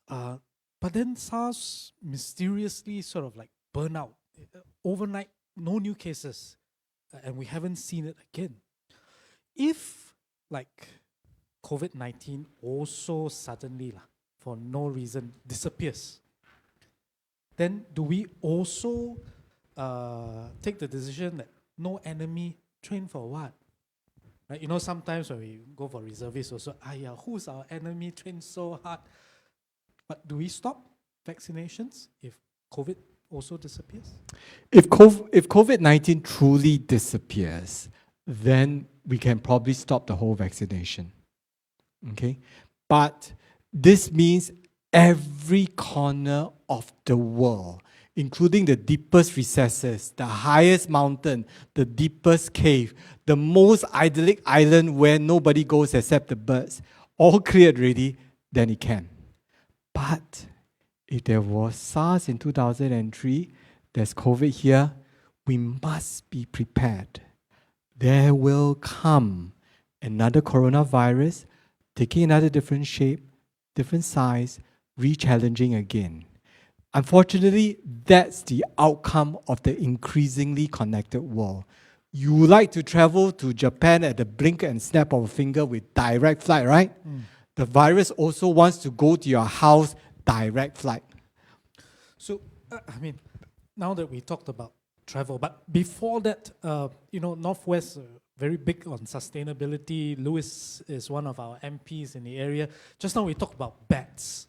[SPEAKER 1] But then SARS mysteriously sort of like burned out. Overnight, no new cases. And we haven't seen it again. If, like, COVID-19 also suddenly, for no reason, disappears, then do we also take the decision that no enemy, train for what? Right? You know, sometimes when we go for reservists also, who's our enemy, train so hard? But do we stop vaccinations if COVID also disappears?
[SPEAKER 3] If COVID-19 truly disappears, then we can probably stop the whole vaccination. Okay? But this means every corner of the world, including the deepest recesses, the highest mountain, the deepest cave, the most idyllic island where nobody goes except the birds, all cleared already, then it can. But if there was SARS in 2003, there's COVID here, we must be prepared. There will come another coronavirus, taking another different shape, different size, re-challenging again. Unfortunately, that's the outcome of the increasingly connected world. You like to travel to Japan at the blink and snap of a finger with direct flight, right? The virus also wants to go to your house, direct flight.
[SPEAKER 1] So, now that we talked about travel, but before that, Northwest very big on sustainability. Lewis is one of our MPs in the area. Just now we talked about bats.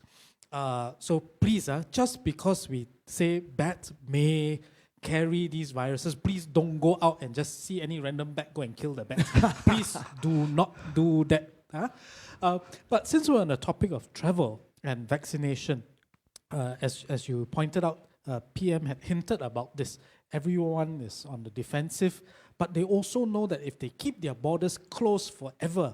[SPEAKER 1] So please, just because we say bats may carry these viruses, please don't go out and just see any random bat go and kill the bats. Please do not do that. But since we're on the topic of travel and vaccination, as you pointed out, PM had hinted about this. Everyone is on the defensive, but they also know that if they keep their borders closed forever,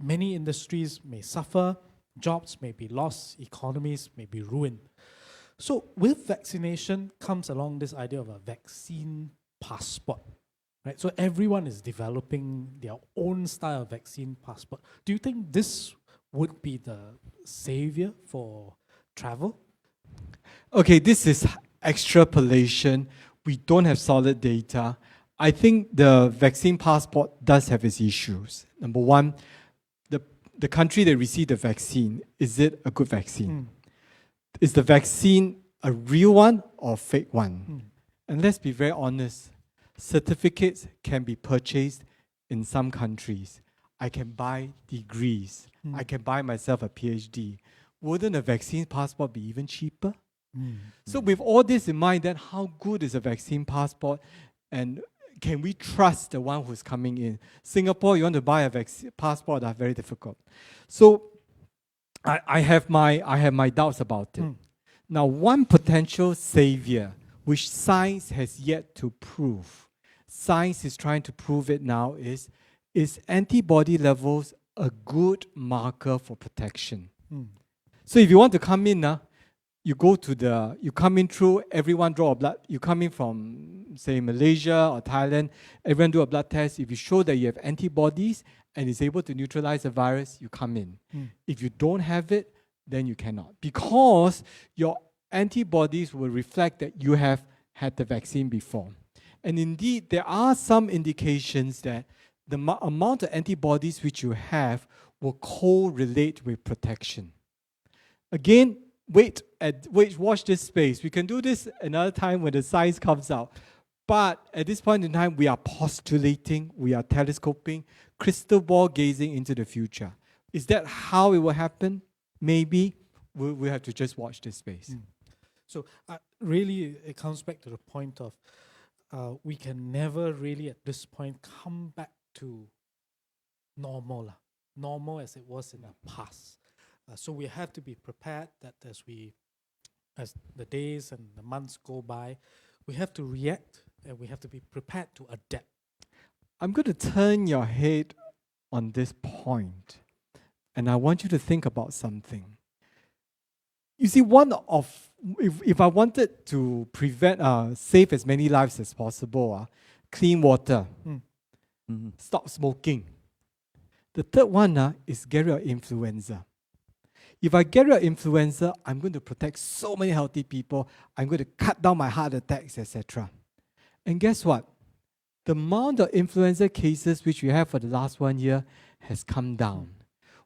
[SPEAKER 1] many industries may suffer, jobs may be lost, economies may be ruined. So with vaccination comes along this idea of a vaccine passport, right? So everyone is developing their own style of vaccine passport. Do you think this would be the savior for travel?
[SPEAKER 3] Okay, this is extrapolation. We don't have solid data. I think the vaccine passport does have its issues. Number one, the country that received the vaccine, is it a good vaccine? Is the vaccine a real one or a fake one? And let's be very honest, certificates can be purchased in some countries. I can buy degrees. I can buy myself a PhD. Wouldn't a vaccine passport be even cheaper? So with all this in mind, then how good is a vaccine passport, and can we trust the one who's coming in? Singapore, you want to buy a vaccine passport, that's very difficult. So I have my doubts about it. Now, one potential savior, which science has yet to prove, science is trying to prove it now, is antibody levels a good marker for protection? So if you want to come in, you come in through, everyone draw a blood, you come in from, say, Malaysia or Thailand, everyone do a blood test. If you show that you have antibodies and is able to neutralize the virus, you come in. If you don't have it, then you cannot. Because your antibodies will reflect that you have had the vaccine before. And indeed, there are some indications that the amount of antibodies which you have will correlate with protection. Again, watch this space. We can do this another time when the science comes out. But at this point in time, we are postulating, we are telescoping, crystal ball gazing into the future. Is that how it will happen? Maybe. We'll have to just watch this space.
[SPEAKER 1] So really, it comes back to the point of we can never really at this point come back to normal as it was in the past. So we have to be prepared that as the days and the months go by, we have to react and we have to be prepared to adapt.
[SPEAKER 3] I'm going to turn your head on this point, and I want you to think about something. You see, if I wanted to save as many lives as possible, clean water, stop smoking. The third one is get rid of influenza. If I get rid of influenza, I'm going to protect so many healthy people. I'm going to cut down my heart attacks, etc. And guess what? The amount of influenza cases which we have for the last 1 year has come down.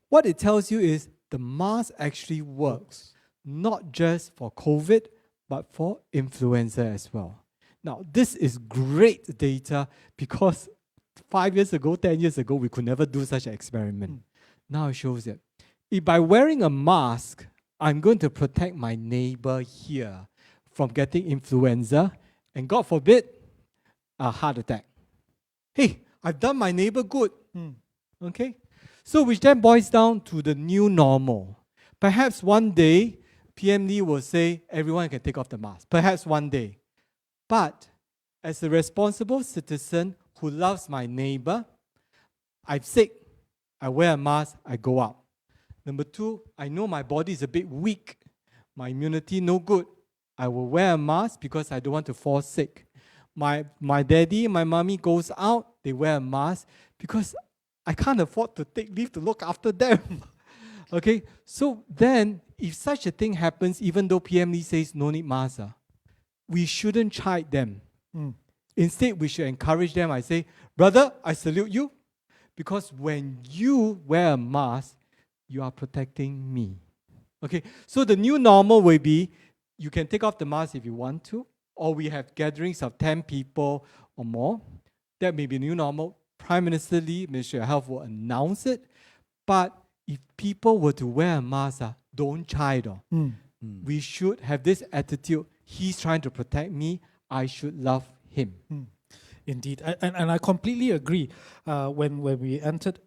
[SPEAKER 3] What it tells you is the mask actually works, not just for COVID, but for influenza as well. Now, this is great data because 5 years ago, 10 years ago, we could never do such an experiment. Now it shows that if by wearing a mask, I'm going to protect my neighbor here from getting influenza and, God forbid, a heart attack. Hey, I've done my neighbor good. Okay? So which then boils down to the new normal. Perhaps one day, PM Lee will say, everyone can take off the mask. Perhaps one day. But as a responsible citizen who loves my neighbor, I'm sick, I wear a mask, I go out. Number two, I know my body is a bit weak, my immunity no good. I will wear a mask because I don't want to fall sick. My daddy, my mommy goes out, they wear a mask because I can't afford to take leave to look after them. Okay, so then if such a thing happens, even though PM Lee says no need mask, we shouldn't chide them. Instead, we should encourage them. I say, brother, I salute you because when you wear a mask, you are protecting me. Okay, so the new normal will be you can take off the mask if you want to, or we have gatherings of 10 people or more. That may be new normal. Prime Minister Lee, Ministry of Health will announce it. But if people were to wear a mask, don't chide. We should have this attitude. He's trying to protect me. I should love him.
[SPEAKER 1] Indeed, and I completely agree. When we entered,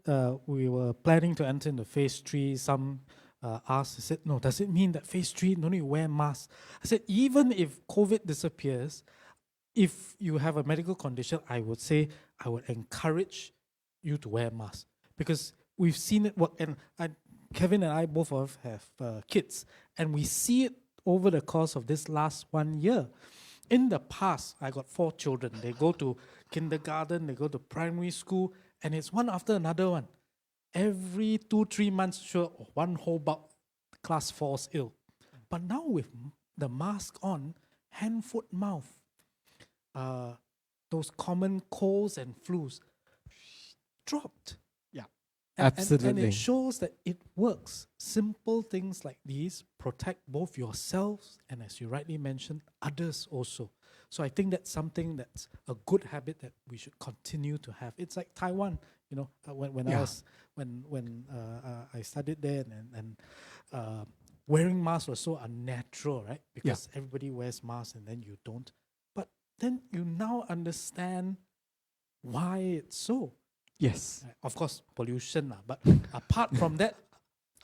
[SPEAKER 1] we were planning to enter into phase 3. Some asked, I said, no, does it mean that phase 3 no need to wear masks? I said, even if COVID disappears, if you have a medical condition, I would say I would encourage you to wear a mask because we've seen it work. And Kevin and I both have kids, and we see it over the course of this last 1 year. In the past, I got 4 children. They go to kindergarten, they go to primary school, and it's one after another one. Every 2-3 months, sure, one whole bulk class falls ill. But now with the mask on, hand, foot, mouth, those common colds and flus dropped.
[SPEAKER 3] Absolutely.
[SPEAKER 1] And it shows that it works. Simple things like these protect both yourselves and, as you rightly mentioned, others also. So I think that's something that's a good habit that we should continue to have. It's like Taiwan, when I studied there, and wearing masks was so unnatural, right? Because everybody wears masks and then you don't. But then you now understand why it's so.
[SPEAKER 3] Yes.
[SPEAKER 1] Of course, pollution, but apart from that,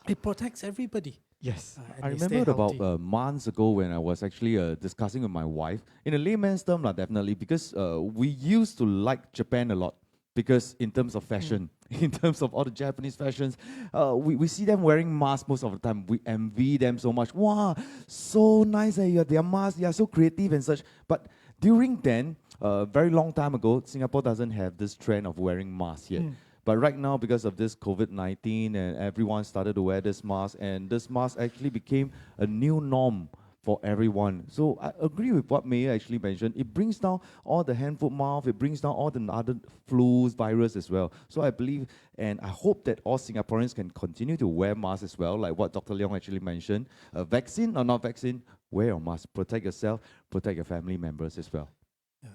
[SPEAKER 1] it protects everybody.
[SPEAKER 3] Yes.
[SPEAKER 5] I remember about months ago when I was actually discussing with my wife, in a layman's term, definitely, because we used to like Japan a lot, because in terms of fashion, in terms of all the Japanese fashions, we see them wearing masks most of the time. We envy them so much. Wow, so nice, their masks, they are so creative and such. But during then, very long time ago, Singapore doesn't have this trend of wearing masks yet. But right now, because of this COVID-19, and everyone started to wear this mask, and this mask actually became a new norm for everyone. So I agree with what Mayor actually mentioned. It brings down all the hand, foot, mouth. It brings down all the other flus, virus as well. So I believe, and I hope that all Singaporeans can continue to wear masks as well, like what Dr. Leong actually mentioned. Vaccine or not vaccine, wear your mask. Protect yourself, protect your family members as well.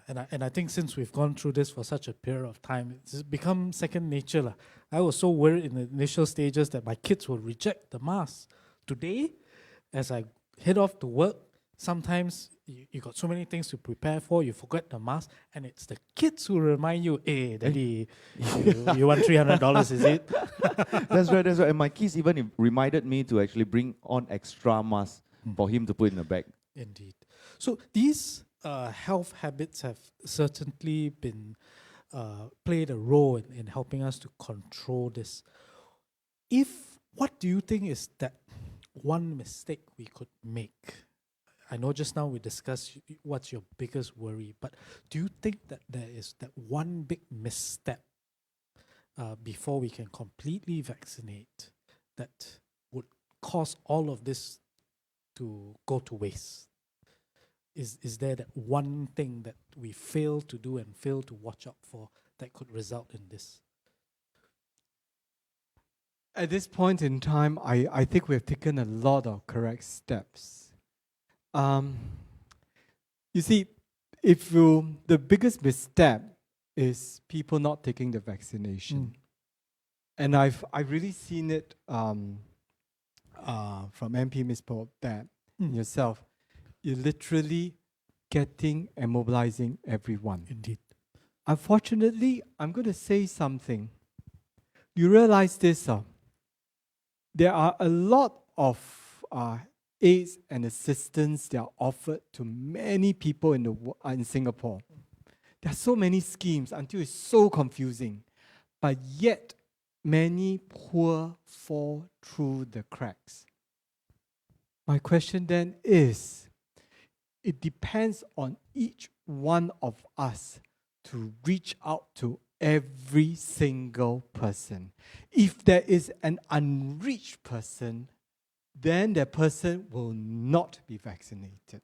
[SPEAKER 1] And I think since we've gone through this for such a period of time, it's become second nature. I was so worried in the initial stages that my kids will reject the mask. Today, as I head off to work, sometimes you got so many things to prepare for, you forget the mask, and it's the kids who remind you, hey, Daddy, you want $300, is it?
[SPEAKER 5] That's right. And my kids even reminded me to actually bring on extra masks for him to put in the bag.
[SPEAKER 1] Indeed. So these health habits have certainly been played a role in helping us to control this. What do you think is that one mistake we could make? I know just now we discussed what's your biggest worry, but do you think that there is that one big misstep before we can completely vaccinate that would cause all of this to go to waste? Is there that one thing that we fail to do and fail to watch out for that could result in this?
[SPEAKER 3] At this point in time, I think we have taken a lot of correct steps. You see, the biggest misstep is people not taking the vaccination. And I've really seen it from MP Ms. Paul, that yourself, you're literally getting and mobilizing everyone.
[SPEAKER 1] Indeed.
[SPEAKER 3] Unfortunately, I'm going to say something. You realize this, there are a lot of aids and assistance that are offered to many people in Singapore. There are so many schemes until it's so confusing. But yet, many poor fall through the cracks. My question then is, it depends on each one of us to reach out to every single person. If there is an unreached person, then that person will not be vaccinated.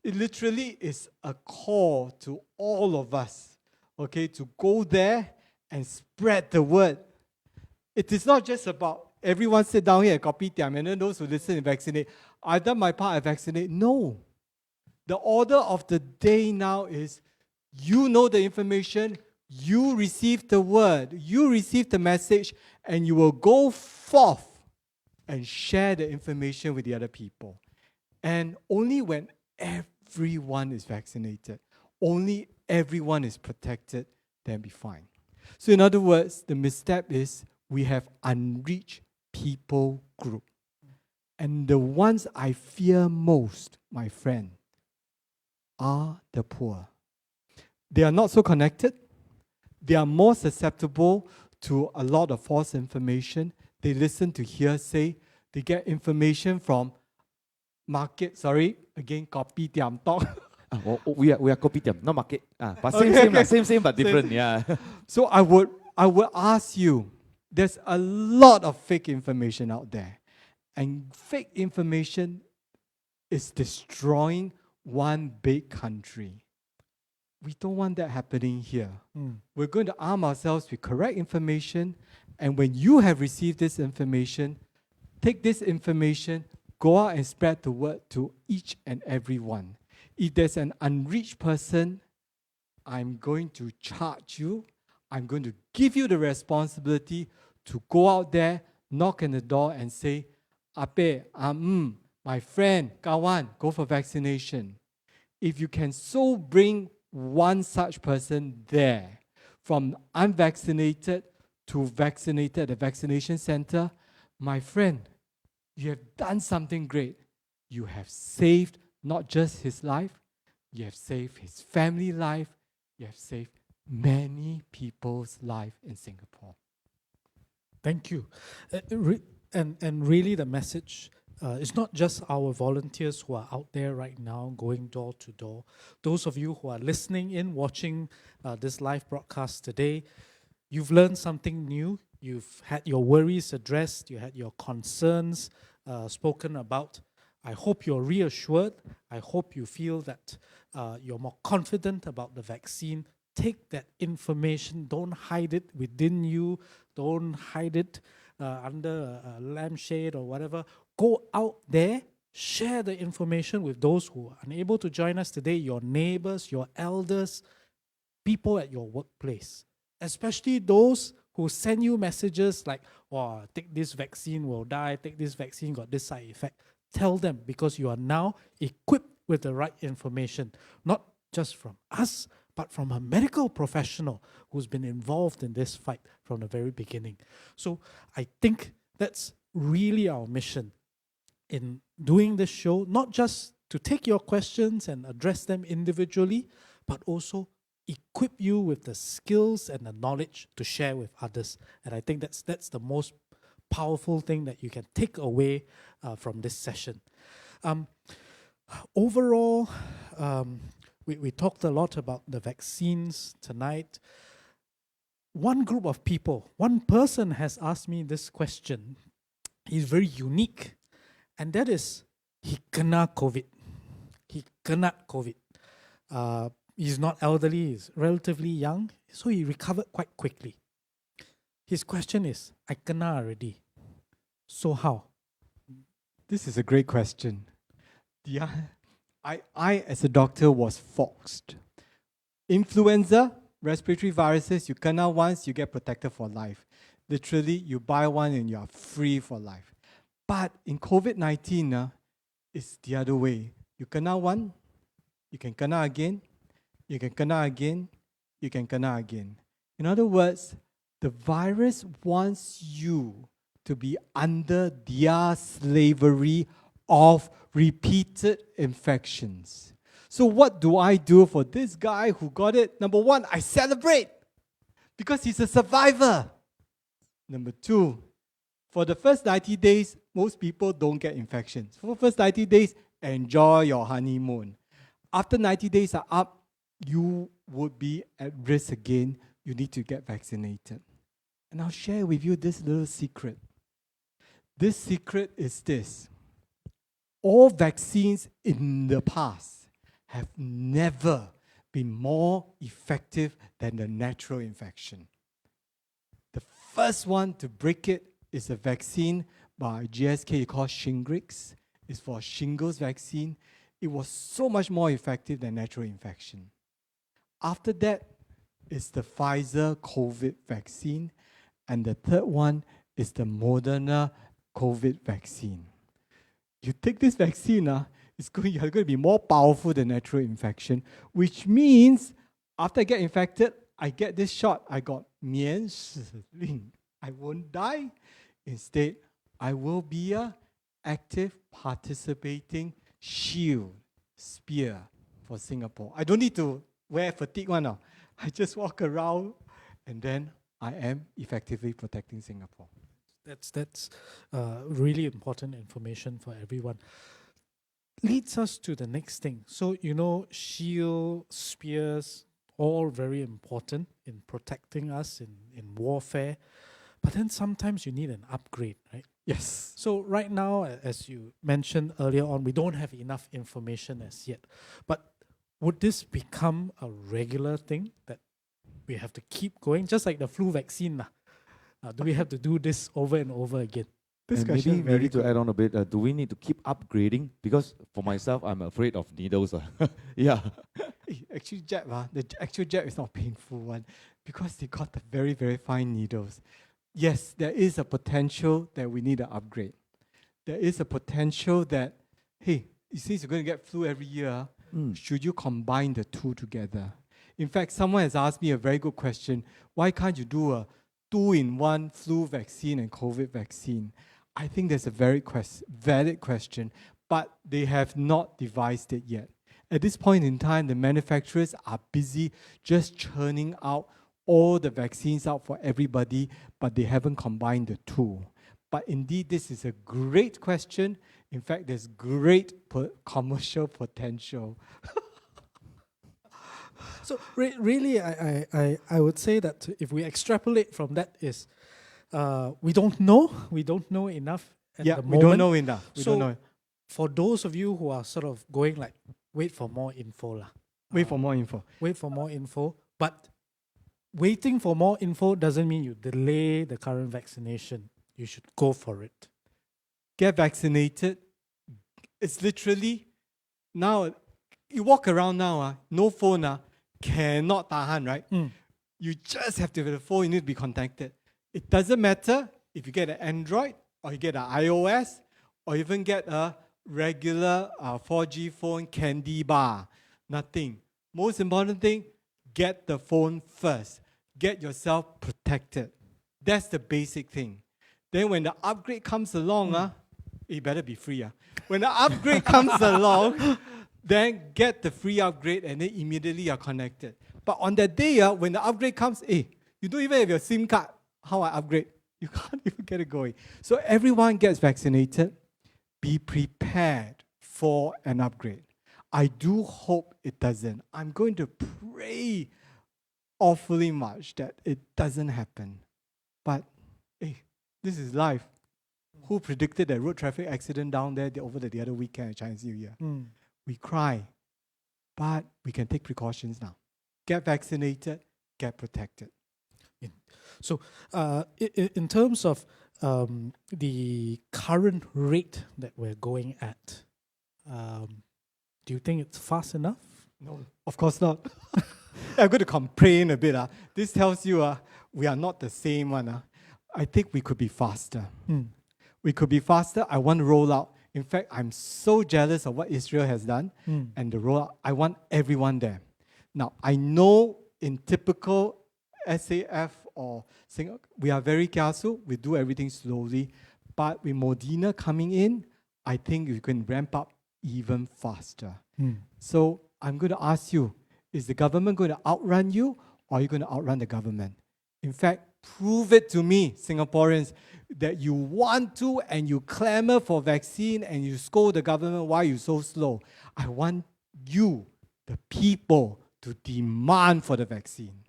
[SPEAKER 3] It literally is a call to all of us, okay, to go there and spread the word. It is not just about everyone sit down here at Kopitiam and then those who listen and vaccinate. I've done my part, I vaccinate. No. The order of the day now is, you know the information, you receive the word, you receive the message, and you will go forth and share the information with the other people. And only when everyone is vaccinated, only everyone is protected, then be fine. So in other words, the misstep is we have unreached people group. And the ones I fear most, my friend, are the poor. They are not so connected. They are more susceptible to a lot of false information. They listen to hearsay. They get information from Kopitiam talk.
[SPEAKER 5] We are Kopitiam, not market. But same, but different. Yeah.
[SPEAKER 3] So I would ask you, there's a lot of fake information out there. And fake information is destroying one big country. We don't want that happening here. We're going to arm ourselves with correct information, and when you have received this information, take this information, go out and spread the word to each and every one. If there's an unreached person, I'm going to charge you. I'm going to give you the responsibility to go out there, knock on the door and say, Ape, my friend, kawan, go for vaccination. If you can so bring one such person there, from unvaccinated to vaccinated at the vaccination center, my friend, you have done something great. You have saved not just his life, you have saved his family life, you have saved many people's life in Singapore.
[SPEAKER 1] Thank you. And really the message is not just our volunteers who are out there right now going door to door. Those of you who are listening in, watching this live broadcast today, you've learned something new. You've had your worries addressed. You had your concerns spoken about. I hope you're reassured. I hope you feel that you're more confident about the vaccine. Take that information. Don't hide it within you. Don't hide it under a lampshade or whatever. Go out there, share the information with those who are unable to join us today, your neighbors, your elders, people at your workplace, especially those who send you messages like, oh, take this vaccine, will die, take this vaccine, got this side effect. Tell them, because you are now equipped with the right information, not just from us, but from a medical professional who's been involved in this fight from the very beginning. So I think that's really our mission in doing this show, not just to take your questions and address them individually, but also equip you with the skills and the knowledge to share with others. And I think that's the most powerful thing that you can take away from this session. Overall, we talked a lot about the vaccines tonight. One group of people, one person has asked me this question. He's very unique, and that is, he kena COVID. He kena COVID. He's not elderly, he's relatively young, so he recovered quite quickly. His question is, I kena already. So how?
[SPEAKER 3] This is a great question. I as a doctor was forced. Influenza, respiratory viruses, you kena once, you get protected for life. Literally, you buy one and you are free for life. But in COVID-19, it's the other way. You kena one, you can kena again, you can kena again, you can kena again. In other words, the virus wants you to be under their slavery of repeated infections. So what do I do for this guy who got it? Number one, I celebrate because he's a survivor. Number two, for the first 90 days, most people don't get infections. For the first 90 days, enjoy your honeymoon. After 90 days are up, you would be at risk again. You need to get vaccinated. And I'll share with you this little secret. This secret is this. All vaccines in the past have never been more effective than the natural infection. The first one to break it is a vaccine by GSK called Shingrix. It's for shingles vaccine. It was so much more effective than natural infection. After that is the Pfizer COVID vaccine. And the third one is the Moderna COVID vaccine. You take this vaccine, you're going to be more powerful than natural infection, which means after I get infected, I get this shot. I got 免死令. I won't die. Instead, I will be an active, participating shield, spear for Singapore. I don't need to wear fatigue one. I just walk around and then I am effectively protecting Singapore.
[SPEAKER 1] That's really important information for everyone. Leads us to the next thing. So, shield, spears, all very important in protecting us in warfare. But then sometimes you need an upgrade, right?
[SPEAKER 3] Yes.
[SPEAKER 1] So right now, as you mentioned earlier on, we don't have enough information as yet. But would this become a regular thing that we have to keep going? Just like the flu vaccine. Do we have to do this over and over again?
[SPEAKER 3] This
[SPEAKER 5] And
[SPEAKER 3] question
[SPEAKER 5] maybe
[SPEAKER 3] is very
[SPEAKER 5] to add on a bit, do we need to keep upgrading? Because for myself, I'm afraid of needles. Yeah.
[SPEAKER 3] Actually, jab, the actual jab is not painful one because they got the very, very fine needles. Yes, there is a potential that we need an upgrade. There is a potential that, hey, since you're going to get flu every year, should you combine the two together? In fact, someone has asked me a very good question. Why can't you do a 2-in-1 flu vaccine and COVID vaccine? I think that's a very valid question, but they have not devised it yet. At this point in time, the manufacturers are busy just churning out all the vaccines out for everybody, but they haven't combined the two. But indeed, this is a great question. In fact, there's great commercial potential.
[SPEAKER 1] So really, I would say that if we extrapolate from that is, we don't know enough at the moment.
[SPEAKER 3] We don't know enough. We don't know.
[SPEAKER 1] For those of you who are sort of going like, wait for more info lah.
[SPEAKER 3] Wait for more info.
[SPEAKER 1] Wait for more info. But waiting for more info doesn't mean you delay the current vaccination. You should go for it.
[SPEAKER 3] Get vaccinated. It's literally, now, you walk around now, no phone, cannot tahan, right? You just have to have a phone, you need to be contacted. It doesn't matter if you get an Android, or you get an iOS, or even get a regular 4G phone, candy bar. Nothing. Most important thing, get the phone first. Get yourself protected. That's the basic thing. Then when the upgrade comes along, it better be free. When the upgrade comes along, then get the free upgrade and then immediately you're connected. But on that day, when the upgrade comes, you don't even have your SIM card. How I upgrade? You can't even get it going. So everyone gets vaccinated. Be prepared for an upgrade. I do hope it doesn't. I'm going to pray awfully much that it doesn't happen. But this is life. Who predicted that road traffic accident down there over the other weekend, Chinese New Year? We cry, but we can take precautions now. Get vaccinated, get protected.
[SPEAKER 1] So in terms of the current rate that we're going at, Do you think it's fast enough?
[SPEAKER 3] No, of course not. I'm going to complain a bit. This tells you we are not the same one. I think we could be faster. We could be faster. I want to roll out. In fact, I'm so jealous of what Israel has done and the rollout. I want everyone there. Now, I know in typical SAF or Singapore, we are very careful. We do everything slowly. But with Modena coming in, I think you can ramp up even faster. So I'm going to ask you, is the government going to outrun you or are you going to outrun the government? In fact, prove it to me, Singaporeans, that you want to and you clamor for vaccine and you scold the government why you're so slow. I want you, the people, to demand for the vaccine.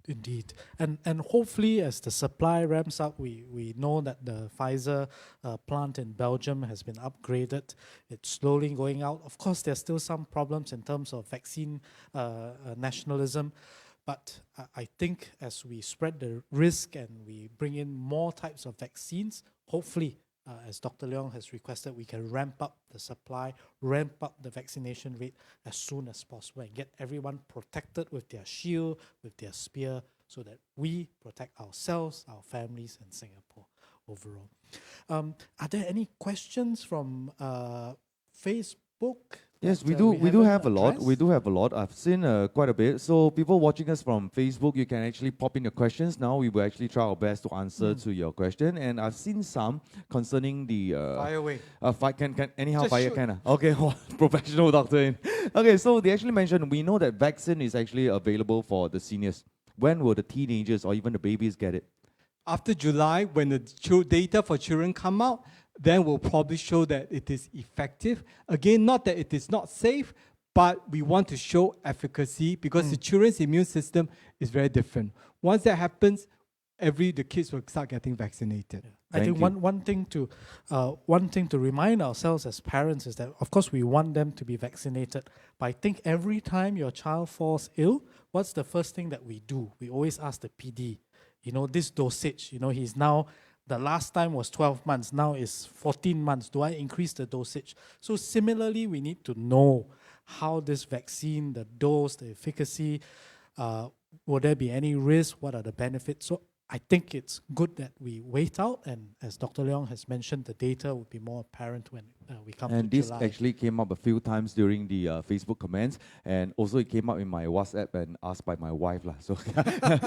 [SPEAKER 1] Indeed. And hopefully as the supply ramps up, we know that the Pfizer plant in Belgium has been upgraded. It's slowly going out. Of course, there's still some problems in terms of vaccine nationalism. But I think as we spread the risk and we bring in more types of vaccines, hopefully, as Dr. Leong has requested, we can ramp up the supply, ramp up the vaccination rate as soon as possible and get everyone protected with their shield, with their spear, so that we protect ourselves, our families, and Singapore overall. Are there any questions from Facebook?
[SPEAKER 5] Yes, we
[SPEAKER 1] that
[SPEAKER 5] do. We do
[SPEAKER 1] haven't
[SPEAKER 5] have a lot.
[SPEAKER 1] addressed?
[SPEAKER 5] We do have a lot. I've seen quite a bit. So people watching us from Facebook, you can actually pop in your questions. Now we will actually try our best to answer to your question. And I've seen some concerning the
[SPEAKER 3] Fire away.
[SPEAKER 5] can anyhow
[SPEAKER 3] Just
[SPEAKER 5] fire
[SPEAKER 3] shoot.
[SPEAKER 5] can. Okay, professional doctor in. Okay, so they actually mentioned we know that vaccine is actually available for the seniors. When will the teenagers or even the babies get it?
[SPEAKER 3] After July, when the data for children come out, then we'll probably show that it is effective. Again, not that it is not safe, but we want to show efficacy because the children's immune system is very different. Once that happens, the kids will start getting vaccinated.
[SPEAKER 1] I think one thing to remind ourselves as parents is that, of course, we want them to be vaccinated. But I think every time your child falls ill, what's the first thing that we do? We always ask the PD, this dosage, he's now, the last time was 12 months, now is 14 months. Do I increase the dosage? So similarly, we need to know how this vaccine, the dose, the efficacy, will there be any risk? What are the benefits? So I think it's good that we wait out, and as Dr. Leong has mentioned, the data will be more apparent when we come
[SPEAKER 5] And
[SPEAKER 1] to
[SPEAKER 5] this
[SPEAKER 1] July.
[SPEAKER 5] actually came up a few times during the Facebook comments, and also it came up in my WhatsApp and asked by my wife. So,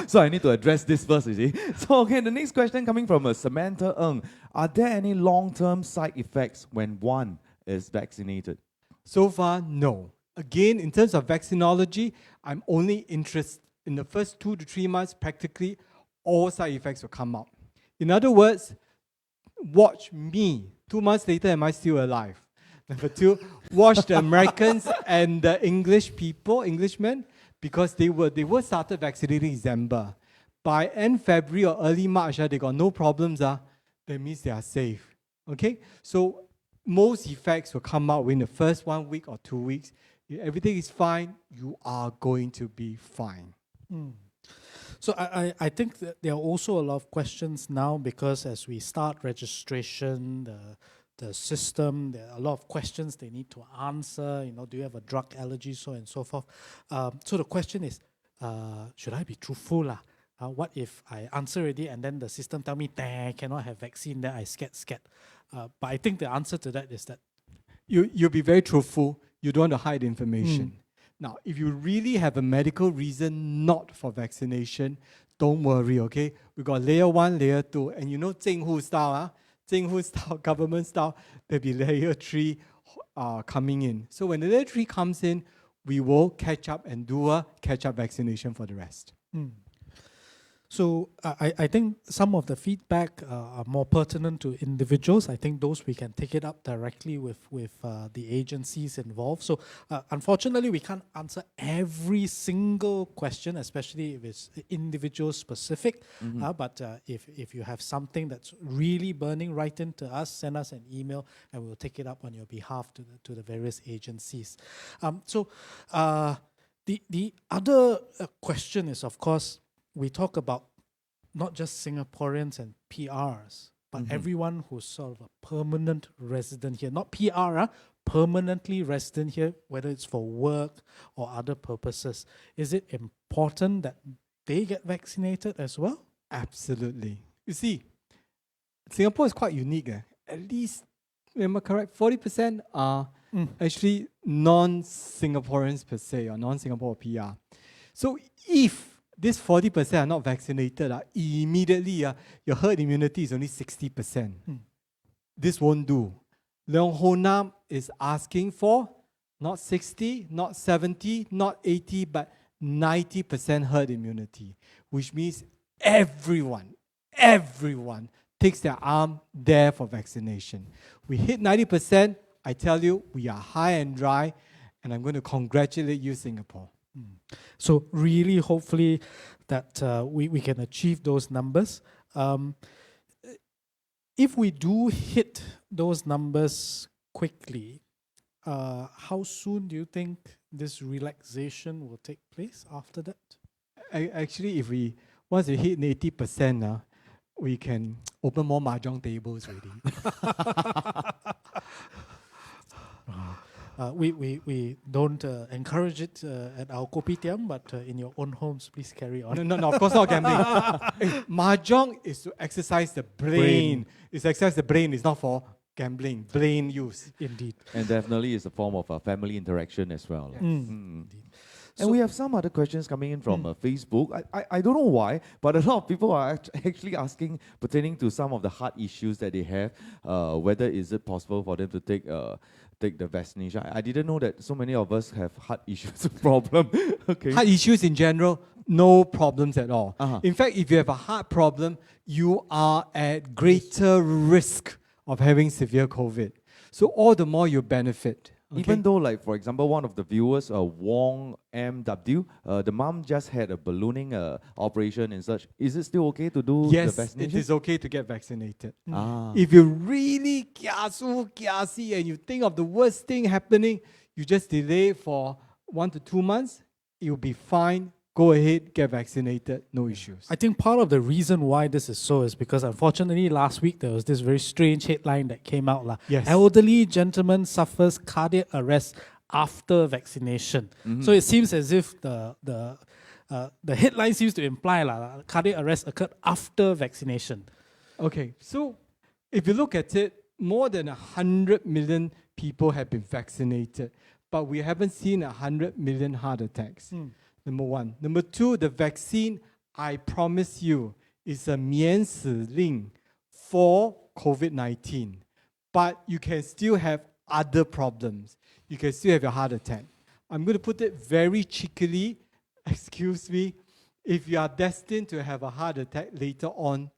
[SPEAKER 5] so I need to address this first, you see. So, okay, the next question coming from Samantha Ng. Are there any long-term side effects when one is vaccinated?
[SPEAKER 3] So far, no. Again, in terms of vaccinology, I'm only interested in the first 2 to 3 months, practically all side effects will come out. In other words, watch me. 2 months later, am I still alive? Number 2, watch the Americans and the Englishmen, because they were started vaccinating in December. By end February or early March, they got no problems. That means they are safe. Okay? So most effects will come out within the first 1 week or 2 weeks. If everything is fine, you are going to be fine.
[SPEAKER 1] So I think that there are also a lot of questions now because as we start registration, the system, there are a lot of questions they need to answer. Do you have a drug allergy, so on and so forth. So the question is, should I be truthful? What if I answer already and then the system tell me, cannot have vaccine, then I scared. But I think the answer to that is that
[SPEAKER 3] you'll be very truthful. You don't want to hide information. Now, if you really have a medical reason not for vaccination, don't worry, okay? We got layer 1, layer 2, and Zheng Hu style, Zheng Hu style, government style, there'll be layer 3 coming in. So when the layer 3 comes in, we will catch up and do a catch-up vaccination for the rest.
[SPEAKER 1] So I think some of the feedback are more pertinent to individuals. I think those we can take it up directly with the agencies involved. So unfortunately, we can't answer every single question, especially if it's individual specific. But if you have something that's really burning right into us, send us an email and we'll take it up on your behalf to the various agencies. The other question is, of course, we talk about not just Singaporeans and PRs, but everyone who's sort of a permanent resident here, not PR, permanently resident here, whether it's for work or other purposes, is it important that they get vaccinated as well?
[SPEAKER 3] Absolutely. You see, Singapore is quite unique. At least, am I correct? 40% are actually non-Singaporeans per se, or non-Singapore PR. So if these 40% are not vaccinated, immediately your herd immunity is only 60%. This won't do. Leong Ho Nam is asking for not 60, not 70, not 80, but 90% herd immunity, which means everyone takes their arm there for vaccination. We hit 90%, I tell you, we are high and dry, and I'm going to congratulate you, Singapore.
[SPEAKER 1] So really, hopefully, that we can achieve those numbers. If we do hit those numbers quickly, how soon do you think this relaxation will take place after that?
[SPEAKER 3] Actually, once we hit 80%, we can open more mahjong tables already.
[SPEAKER 1] We don't encourage it at our kopitiam, but in your own homes, please carry on.
[SPEAKER 3] No, of course not gambling. Mahjong is to exercise the brain. It's to exercise the brain. It's not for gambling. Brain use.
[SPEAKER 1] Indeed.
[SPEAKER 5] And definitely it's a form of family interaction as well.
[SPEAKER 1] Indeed.
[SPEAKER 5] And we have some other questions coming in from Facebook. I don't know why, but a lot of people are actually asking pertaining to some of the heart issues that they have, whether is it possible for them to take the vaccination. I didn't know that so many of us have heart issues problem. Okay.
[SPEAKER 3] Heart issues in general, no problems at all.
[SPEAKER 5] Uh-huh.
[SPEAKER 3] In fact, if you have a heart problem, you are at greater risk of having severe COVID. So all the more you benefit. Okay?
[SPEAKER 5] Even though, like, for example, one of the viewers, Wong MW, the mom just had a ballooning operation and such. Is it still okay to do the
[SPEAKER 3] Yes,
[SPEAKER 5] vaccination?
[SPEAKER 3] it is okay to get vaccinated.
[SPEAKER 5] Ah.
[SPEAKER 3] If you really kiasi and you think of the worst thing happening, you just delay for 1 to 2 months, you'll be fine. Go ahead, get vaccinated, no issues.
[SPEAKER 1] I think part of the reason why this is so is because unfortunately last week there was this very strange headline that came out.
[SPEAKER 3] Yes.
[SPEAKER 1] Elderly gentleman suffers cardiac arrest after vaccination. So it seems as if the headline seems to imply cardiac arrest occurred after vaccination.
[SPEAKER 3] Okay, so if you look at it, more than 100 million people have been vaccinated, but we haven't seen 100 million heart attacks. Number one. Number two, the vaccine, I promise you, is a 免死令 for COVID-19. But you can still have other problems. You can still have your heart attack. I'm going to put it very cheekily. Excuse me. If you are destined to have a heart attack later on,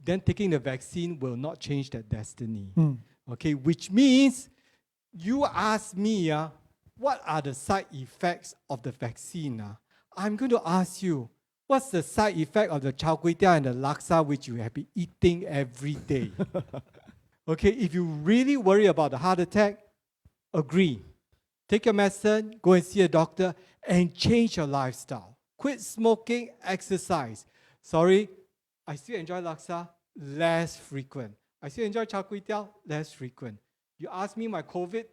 [SPEAKER 3] then taking the vaccine will not change that destiny. Okay, which means you ask me, what are the side effects of the vaccine? I'm going to ask you, what's the side effect of the char kway teow and the laksa which you have been eating every day? Okay, if you really worry about the heart attack, agree. Take your medicine, go and see a doctor, and change your lifestyle. Quit smoking, exercise. Sorry, I still enjoy laksa, less frequent. I still enjoy char kway teow, less frequent. You ask me my COVID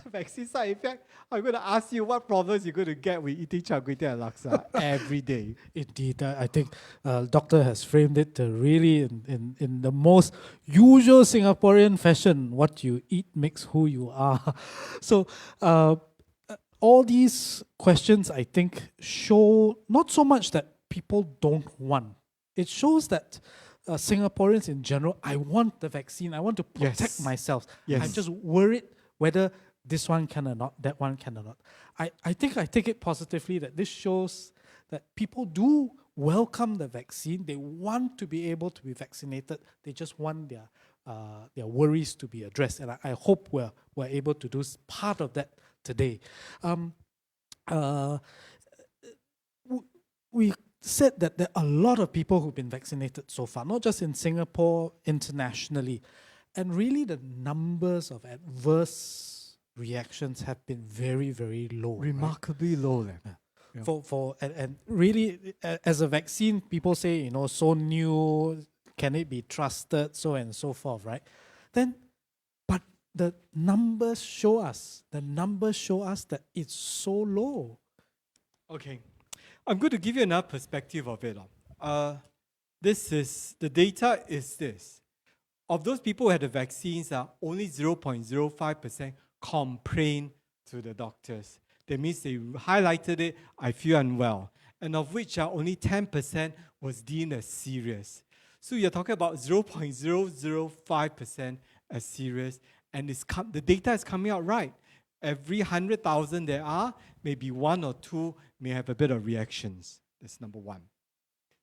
[SPEAKER 3] vaccine side effect, I'm going to ask you what problems you're going to get with eating char kway teow and laksa every day.
[SPEAKER 1] Indeed, I think doctor has framed it really in the most usual Singaporean fashion. What you eat makes who you are. So all these questions, I think, show not so much that people don't want. It shows that Singaporeans in general, I want the vaccine. I want to protect
[SPEAKER 3] Yes.
[SPEAKER 1] myself.
[SPEAKER 3] Yes.
[SPEAKER 1] I'm just worried whether this one can or not, that one can or not. I think I take it positively that this shows that people do welcome the vaccine. They want to be able to be vaccinated. They just want their worries to be addressed. And I hope we're able to do part of that today. We said that there are a lot of people who've been vaccinated so far, not just in Singapore, internationally. And really the numbers of adverse reactions have been very, very low. right?
[SPEAKER 3] Remarkably low. Yeah.
[SPEAKER 1] And really, as a vaccine, people say, so new, can it be trusted, so on and so forth, right? Then, but the numbers show us that it's so low.
[SPEAKER 3] Okay. I'm going to give you another perspective of it. The data is this. Of those people who had the vaccines, only 0.05% complained to the doctors. That means they highlighted it, I feel unwell. And of which only 10% was deemed as serious. So you're talking about 0.005% as serious, and the data is coming out right. Every 100,000 there are, maybe 1 or 2 may have a bit of reactions. That's number one.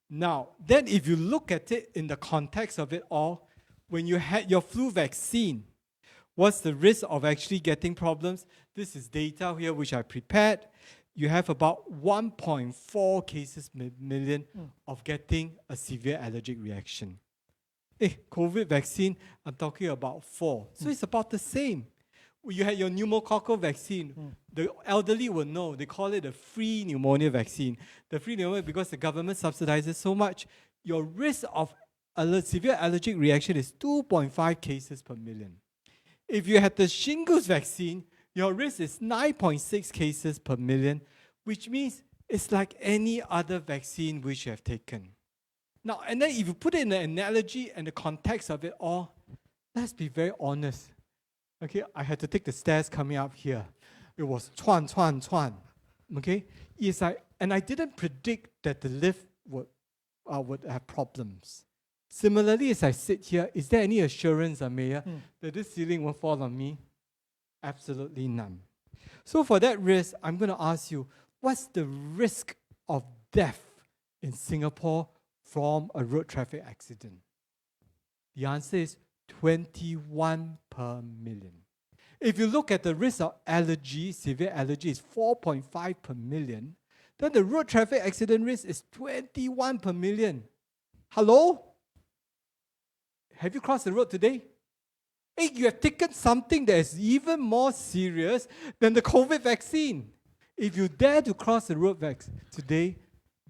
[SPEAKER 3] Now, then if you look at it in the context of it all, when you had your flu vaccine, what's the risk of actually getting problems? This is data here which I prepared. You have about 1.4 cases per million of getting a severe allergic reaction. COVID vaccine, I'm talking about 4. So it's about the same. You had your pneumococcal vaccine. The elderly will know. They call it a free pneumonia vaccine. The free pneumonia, because the government subsidizes so much, your risk of severe allergic reaction is 2.5 cases per million. If you had the shingles vaccine, your risk is 9.6 cases per million, which means it's like any other vaccine which you have taken. Now, and then if you put it in the analogy and the context of it all, let's be very honest. Okay, I had to take the stairs coming up here. It was chuan. Okay, it's like, and I didn't predict that the lift would have problems. Similarly, as I sit here, is there any assurance, Mayor, that this ceiling won't fall on me? Absolutely none. So for that risk, I'm going to ask you, what's the risk of death in Singapore from a road traffic accident? The answer is 21 per million. If you look at the risk of allergy, severe allergy is 4.5 per million, then the road traffic accident risk is 21 per million. Hello? Have you crossed the road today? Hey, you have taken something that is even more serious than the COVID vaccine. If you dare to cross the road today,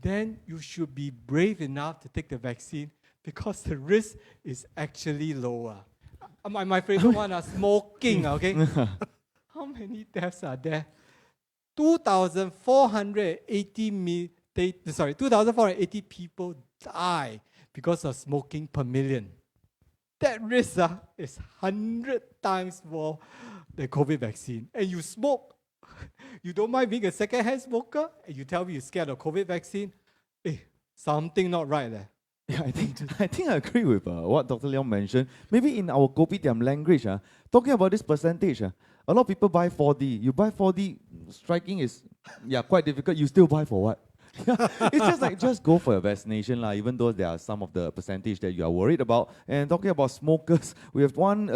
[SPEAKER 3] then you should be brave enough to take the vaccine because the risk is actually lower. My favorite one is smoking, okay? How many deaths are there? 2,480 people die because of smoking per million. That risk is 100 times more than COVID vaccine. And you smoke. You don't mind being a second-hand smoker, and you tell me you're scared of COVID vaccine? Something not right there.
[SPEAKER 5] Yeah, I think I agree with what Dr. Leong mentioned. Maybe in our Kopitiam language, talking about this percentage, a lot of people buy 4D. You buy 4D, striking is quite difficult. You still buy for what? It's just like, just go for your vaccination, even though there are some of the percentage that you are worried about. And talking about smokers, we have one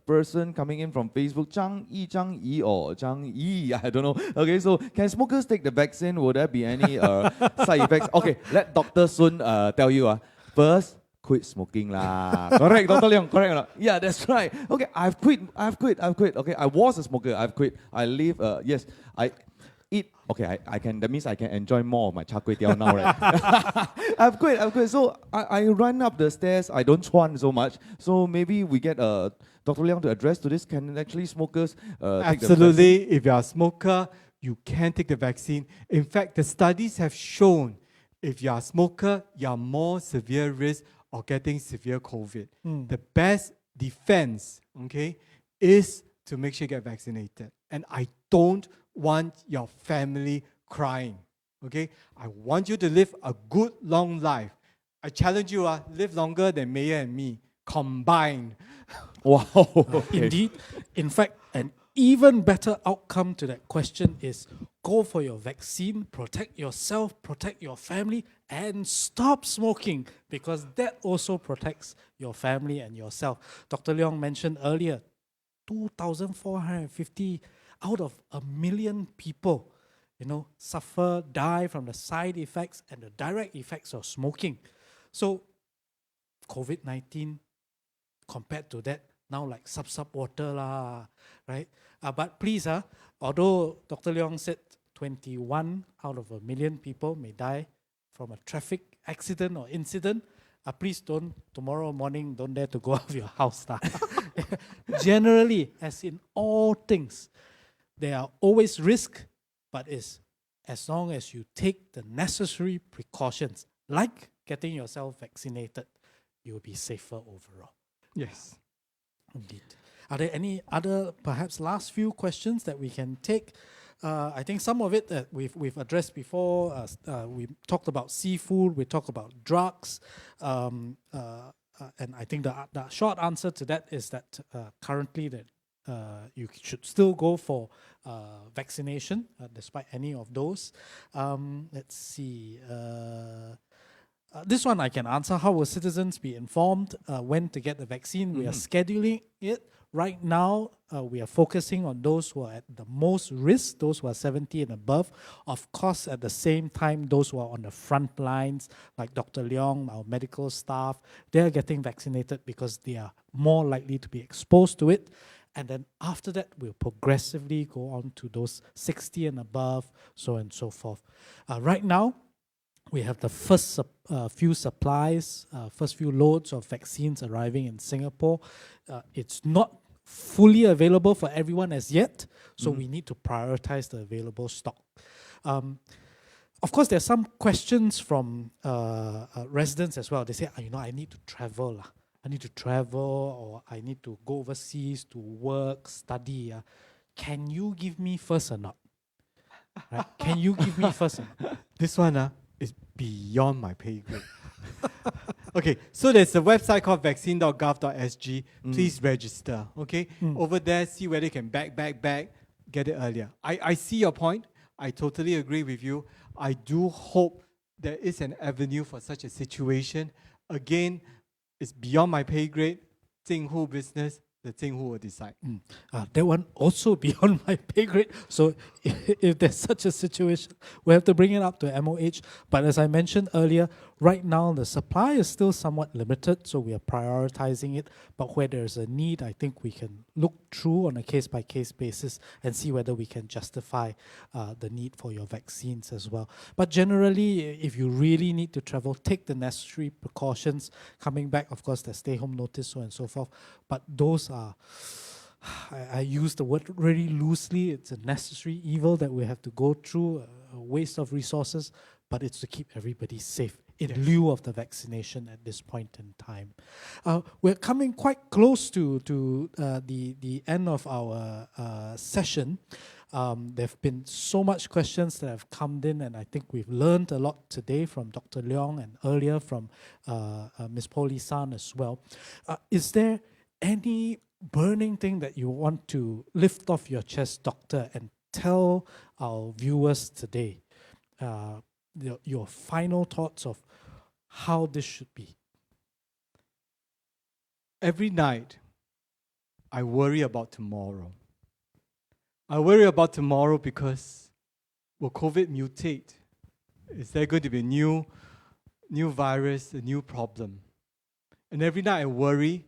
[SPEAKER 5] person coming in from Facebook, Zhang Yi, or Zhang Yi, I don't know. Okay, so can smokers take the vaccine? Will there be any side effects? Okay, let Dr. Sun tell you. First, quit smoking lah. Correct, Dr. Leong, correct or not? Yeah, that's right. Okay, I've quit. Okay, I was a smoker, I've quit. I live, yes, I eat. Okay, I can. That means I can enjoy more of my char kway teow now, right? I've quit. So I run up the stairs. I don't chuan so much. So maybe we get Dr. Leong to address to this. Can actually smokers take the vaccine?
[SPEAKER 3] Absolutely. If you are a smoker, you can take the vaccine. In fact, the studies have shown if you are a smoker, you are more severe risk of getting severe COVID. The best defense, okay, is to make sure you get vaccinated. And I don't want your family crying, okay? I want you to live a good, long life. I challenge you, live longer than Mayor and me, combined.
[SPEAKER 5] Wow. Okay.
[SPEAKER 1] Indeed. In fact, an even better outcome to that question is go for your vaccine, protect yourself, protect your family, and stop smoking, because that also protects your family and yourself. Dr. Leong mentioned earlier, 2,450 out of 1 million people, suffer, die from the side effects and the direct effects of smoking. So, COVID-19, compared to that, now like sub water lah, right? But please, although Dr. Leong said 21 out of 1 million people may die from a traffic accident or incident, please don't, tomorrow morning, don't dare to go out of your house. Generally, as in all things, there are always risks, but it's as long as you take the necessary precautions, like getting yourself vaccinated, you'll be safer overall.
[SPEAKER 3] Yes.
[SPEAKER 1] Indeed. Are there any other, perhaps last few questions that we can take? I think some of it that we've addressed before. We talked about seafood, we talked about drugs, and I think the short answer to that is that currently that you should still go for vaccination despite any of those. Let's see. This one I can answer. How will citizens be informed when to get the vaccine? We are scheduling it. Right now, we are focusing on those who are at the most risk, those who are 70 and above. Of course, at the same time, those who are on the front lines, like Dr. Leong, our medical staff, they're getting vaccinated because they are more likely to be exposed to it. And then after that, we'll progressively go on to those 60 and above, so on and so forth. Right now, we have the first few supplies, first few loads of vaccines arriving in Singapore. It's not fully available for everyone as yet, so we need to prioritize the available stock. Of course, there's some questions from residents as well. They say, I need to travel. I need to travel, or I need to go overseas to work, study. Can you give me first or not? Right? Can you give me first or not?
[SPEAKER 3] This one is beyond my pay grade. Okay, so there's a website called vaccine.gov.sg. Please register, okay? Over there, see whether you can back, get it earlier. I see your point. I totally agree with you. I do hope there is an avenue for such a situation. Again, it's beyond my pay grade. Zing Hu business, the Zing Hu will decide.
[SPEAKER 1] That one also beyond my pay grade. So if there's such a situation, we have to bring it up to MOH. But as I mentioned earlier, right now the supply is still somewhat limited, so we are prioritizing it. But where there's a need, I think we can look through on a case-by-case basis and see whether we can justify the need for your vaccines as well. But generally, if you really need to travel, take the necessary precautions. Coming back, of course, there's stay-home notice, so on and so forth. But those are, I use the word really loosely, it's a necessary evil that we have to go through, a waste of resources, but it's to keep everybody safe in lieu of the vaccination at this point in time. We're coming quite close to the end of our session. There have been so much questions that have come in, and I think we've learned a lot today from Dr. Leong and earlier from Ms. Polly San as well. Is there any burning thing that you want to lift off your chest, Doctor, and tell our viewers today? Your final thoughts of how this should be.
[SPEAKER 3] Every night, I worry about tomorrow. I worry about tomorrow because will COVID mutate? Is there going to be a new virus, a new problem? And every night I worry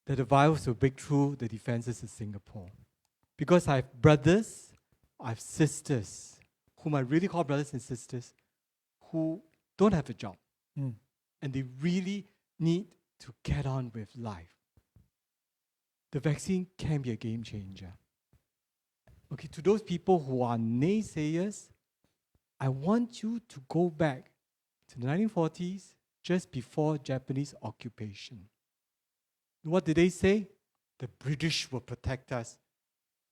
[SPEAKER 3] that the virus will break through the defenses of Singapore. Because I have brothers, I have sisters, whom I really call brothers and sisters, who don't have a job. And they really need to get on with life. The vaccine can be a game changer. Okay, to those people who are naysayers, I want you to go back to the 1940s, just before Japanese occupation. What did they say? The British will protect us.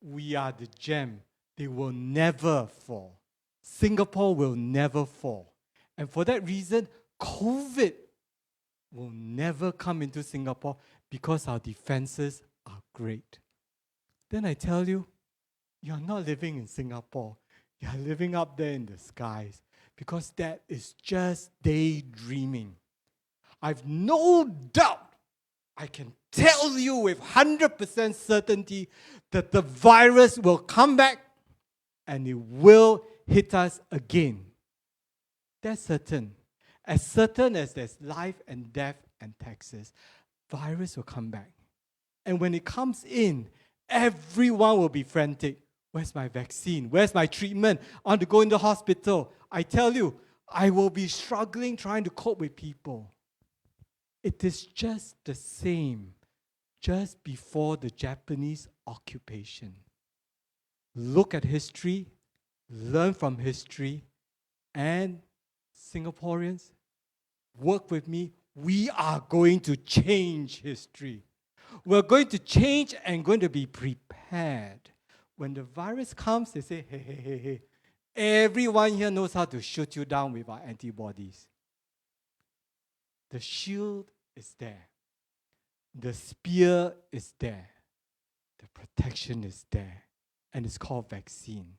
[SPEAKER 3] We are the gem. They will never fall. Singapore will never fall. And for that reason, COVID will never come into Singapore because our defenses are great. Then I tell you, you're not living in Singapore. You're living up there in the skies because that is just daydreaming. I've no doubt I can tell you with 100% certainty that the virus will come back and it will hit us again. That's certain. As certain as there's life and death and taxes, virus will come back. And when it comes in, everyone will be frantic. Where's my vaccine? Where's my treatment? I want to go in the hospital. I tell you, I will be struggling trying to cope with people. It is just the same just before the Japanese occupation. Look at history, learn from history, and Singaporeans, work with me. We are going to change history. We're going to change and going to be prepared. When the virus comes, they say, hey, everyone here knows how to shoot you down with our antibodies. The shield is there. The spear is there. The protection is there. And it's called vaccine.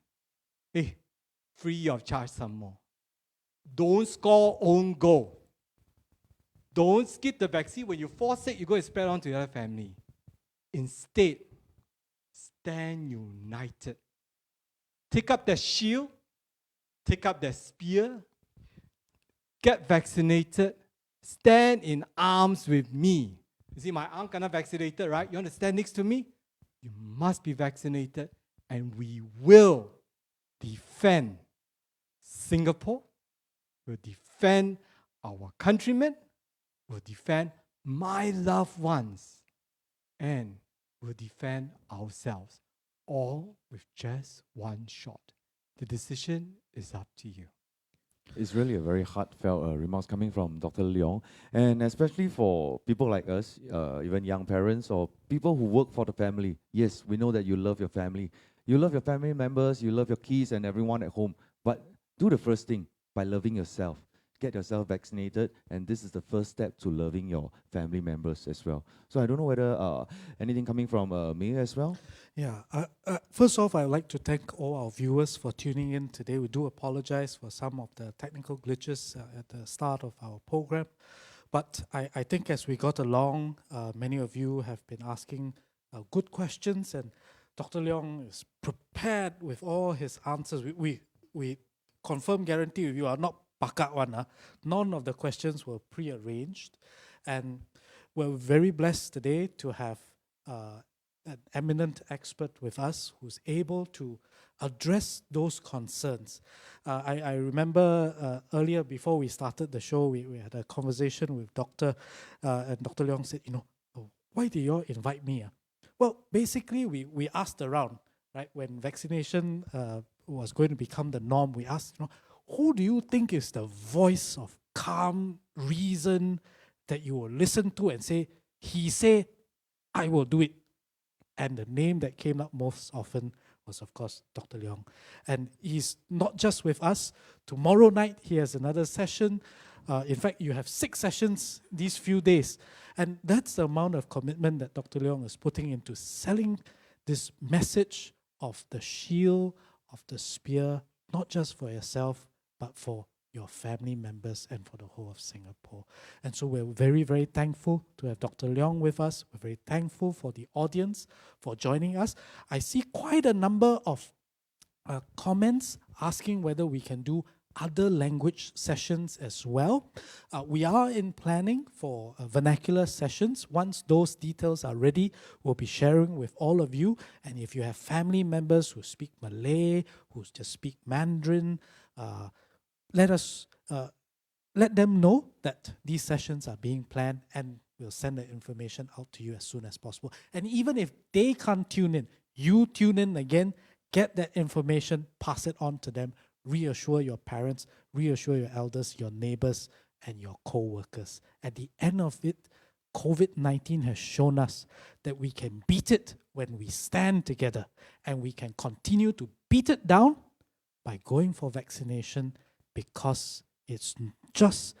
[SPEAKER 3] Hey, free of charge some more. Don't score own goal. Don't skip the vaccine. When you fall sick, you go and spread on to the other family. Instead, stand united. Take up that shield. Take up that spear. Get vaccinated. Stand in arms with me. You see, my arm cannot vaccinated, right? You want to stand next to me? You must be vaccinated. And we will defend Singapore. We'll defend our countrymen. We'll defend my loved ones. And we'll defend ourselves. All with just one shot. The decision is up to you.
[SPEAKER 5] It's really a very heartfelt remarks coming from Dr. Leong, and especially for people like us, even young parents or people who work for the family. Yes, we know that you love your family. You love your family members, you love your kids and everyone at home. But do the first thing by loving yourself. Get yourself vaccinated, and this is the first step to loving your family members as well. So I don't know whether anything coming from me as well.
[SPEAKER 1] Yeah. First off, I'd like to thank all our viewers for tuning in today. We do apologize for some of the technical glitches at the start of our program. But I think as we got along, many of you have been asking good questions, and Dr. Leong is prepared with all his answers. We confirm, guarantee with you are not pakat one. None of the questions were pre-arranged. And we're very blessed today to have an eminent expert with us who's able to address those concerns. I remember earlier, before we started the show, we had a conversation with Dr. And Dr. Leong said, why did you all invite me? Well, basically, we asked around, right? When vaccination was going to become the norm, we asked, who do you think is the voice of calm reason that you will listen to and say, he say, I will do it? And the name that came up most often was, of course, Dr. Leong. And he's not just with us. Tomorrow night, he has another session. In fact, you have 6 sessions these few days. And that's the amount of commitment that Dr. Leong is putting into selling this message of the shield, of the spear, not just for yourself, but for your family members and for the whole of Singapore. And so we're very, very thankful to have Dr. Leong with us. We're very thankful for the audience for joining us. I see quite a number of comments asking whether we can do other language sessions as well. We are in planning for vernacular sessions. Once those details are ready, we'll be sharing with all of you. And if you have family members who speak Malay, who just speak Mandarin, let them know that these sessions are being planned, and we'll send the information out to you as soon as possible. And even if they can't tune in, you tune in again, get that information, pass it on to them, reassure your parents, reassure your elders, your neighbors, and your co-workers. At the end of it, COVID-19 has shown us that we can beat it when we stand together, and we can continue to beat it down by going for vaccination, because it's just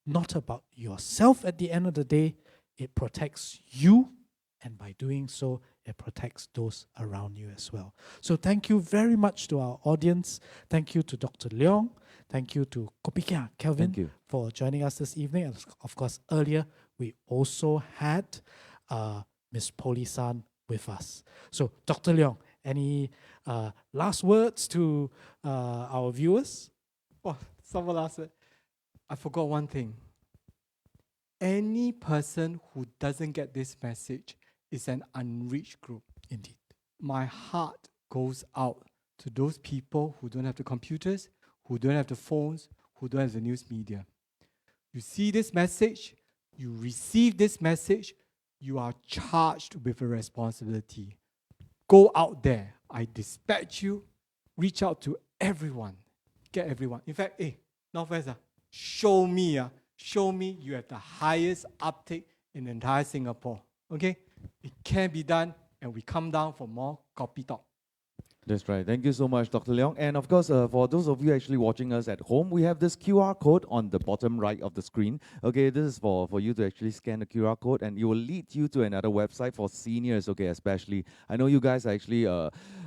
[SPEAKER 1] not about yourself at the end of the day. It protects you, and by doing so, it protects those around you as well. So thank you very much to our audience. Thank you to Dr. Leong. Thank you to Kopitiam, Kelvin, for joining us this evening. And of course, earlier, we also had Ms. Polisan with us. So Dr. Leong, any last words to our viewers?
[SPEAKER 3] Oh, someone asked it. I forgot one thing. Any person who doesn't get this message is an unreached group.
[SPEAKER 1] Indeed.
[SPEAKER 3] My heart goes out to those people who don't have the computers, who don't have the phones, who don't have the news media. You see this message, you receive this message, you are charged with a responsibility. Go out there. I dispatch you. Reach out to everyone. Get everyone. In fact, Northwest, show me you have the highest uptake in entire Singapore. Okay? It can be done, and we come down for more copy talk.
[SPEAKER 5] That's right. Thank you so much, Dr. Leong. And of course, for those of you actually watching us at home, we have this QR code on the bottom right of the screen. Okay, this is for you to actually scan the QR code, and it will lead you to another website for seniors, okay, especially. I know you guys are actually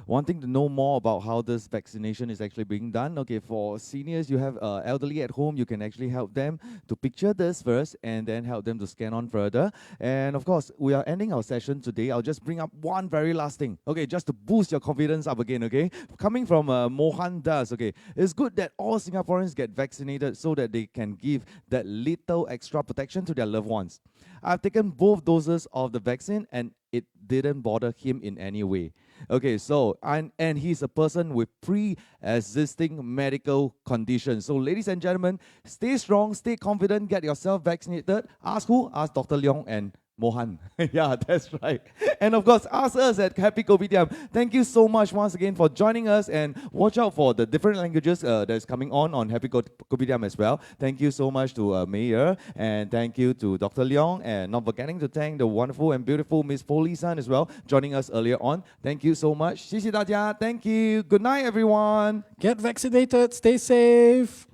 [SPEAKER 5] wanting to know more about how this vaccination is actually being done. Okay, for seniors, you have elderly at home, you can actually help them to picture this first and then help them to scan on further. And of course, we are ending our session today. I'll just bring up one very last thing, okay, just to boost your confidence up again, okay? Coming from Mohan Das, okay, it's good that all Singaporeans get vaccinated so that they can give that little extra protection to their loved ones. I've taken both doses of the vaccine and it didn't bother him in any way. Okay, so, and he's a person with pre-existing medical conditions. So, ladies and gentlemen, stay strong, stay confident, get yourself vaccinated. Ask who? Ask Dr. Leong and Mohan. Yeah, that's right. And of course, ask us at Happy Kopitiam. Thank you so much once again for joining us, and watch out for the different languages that's coming on Happy Kopitiam as well. Thank you so much to Mayor, and thank you to Dr. Leong, and not forgetting to thank the wonderful and beautiful Miss Polly San as well, joining us earlier on. Thank you so much. 谢谢大家. Thank you. Good night, everyone.
[SPEAKER 1] Get vaccinated, stay safe.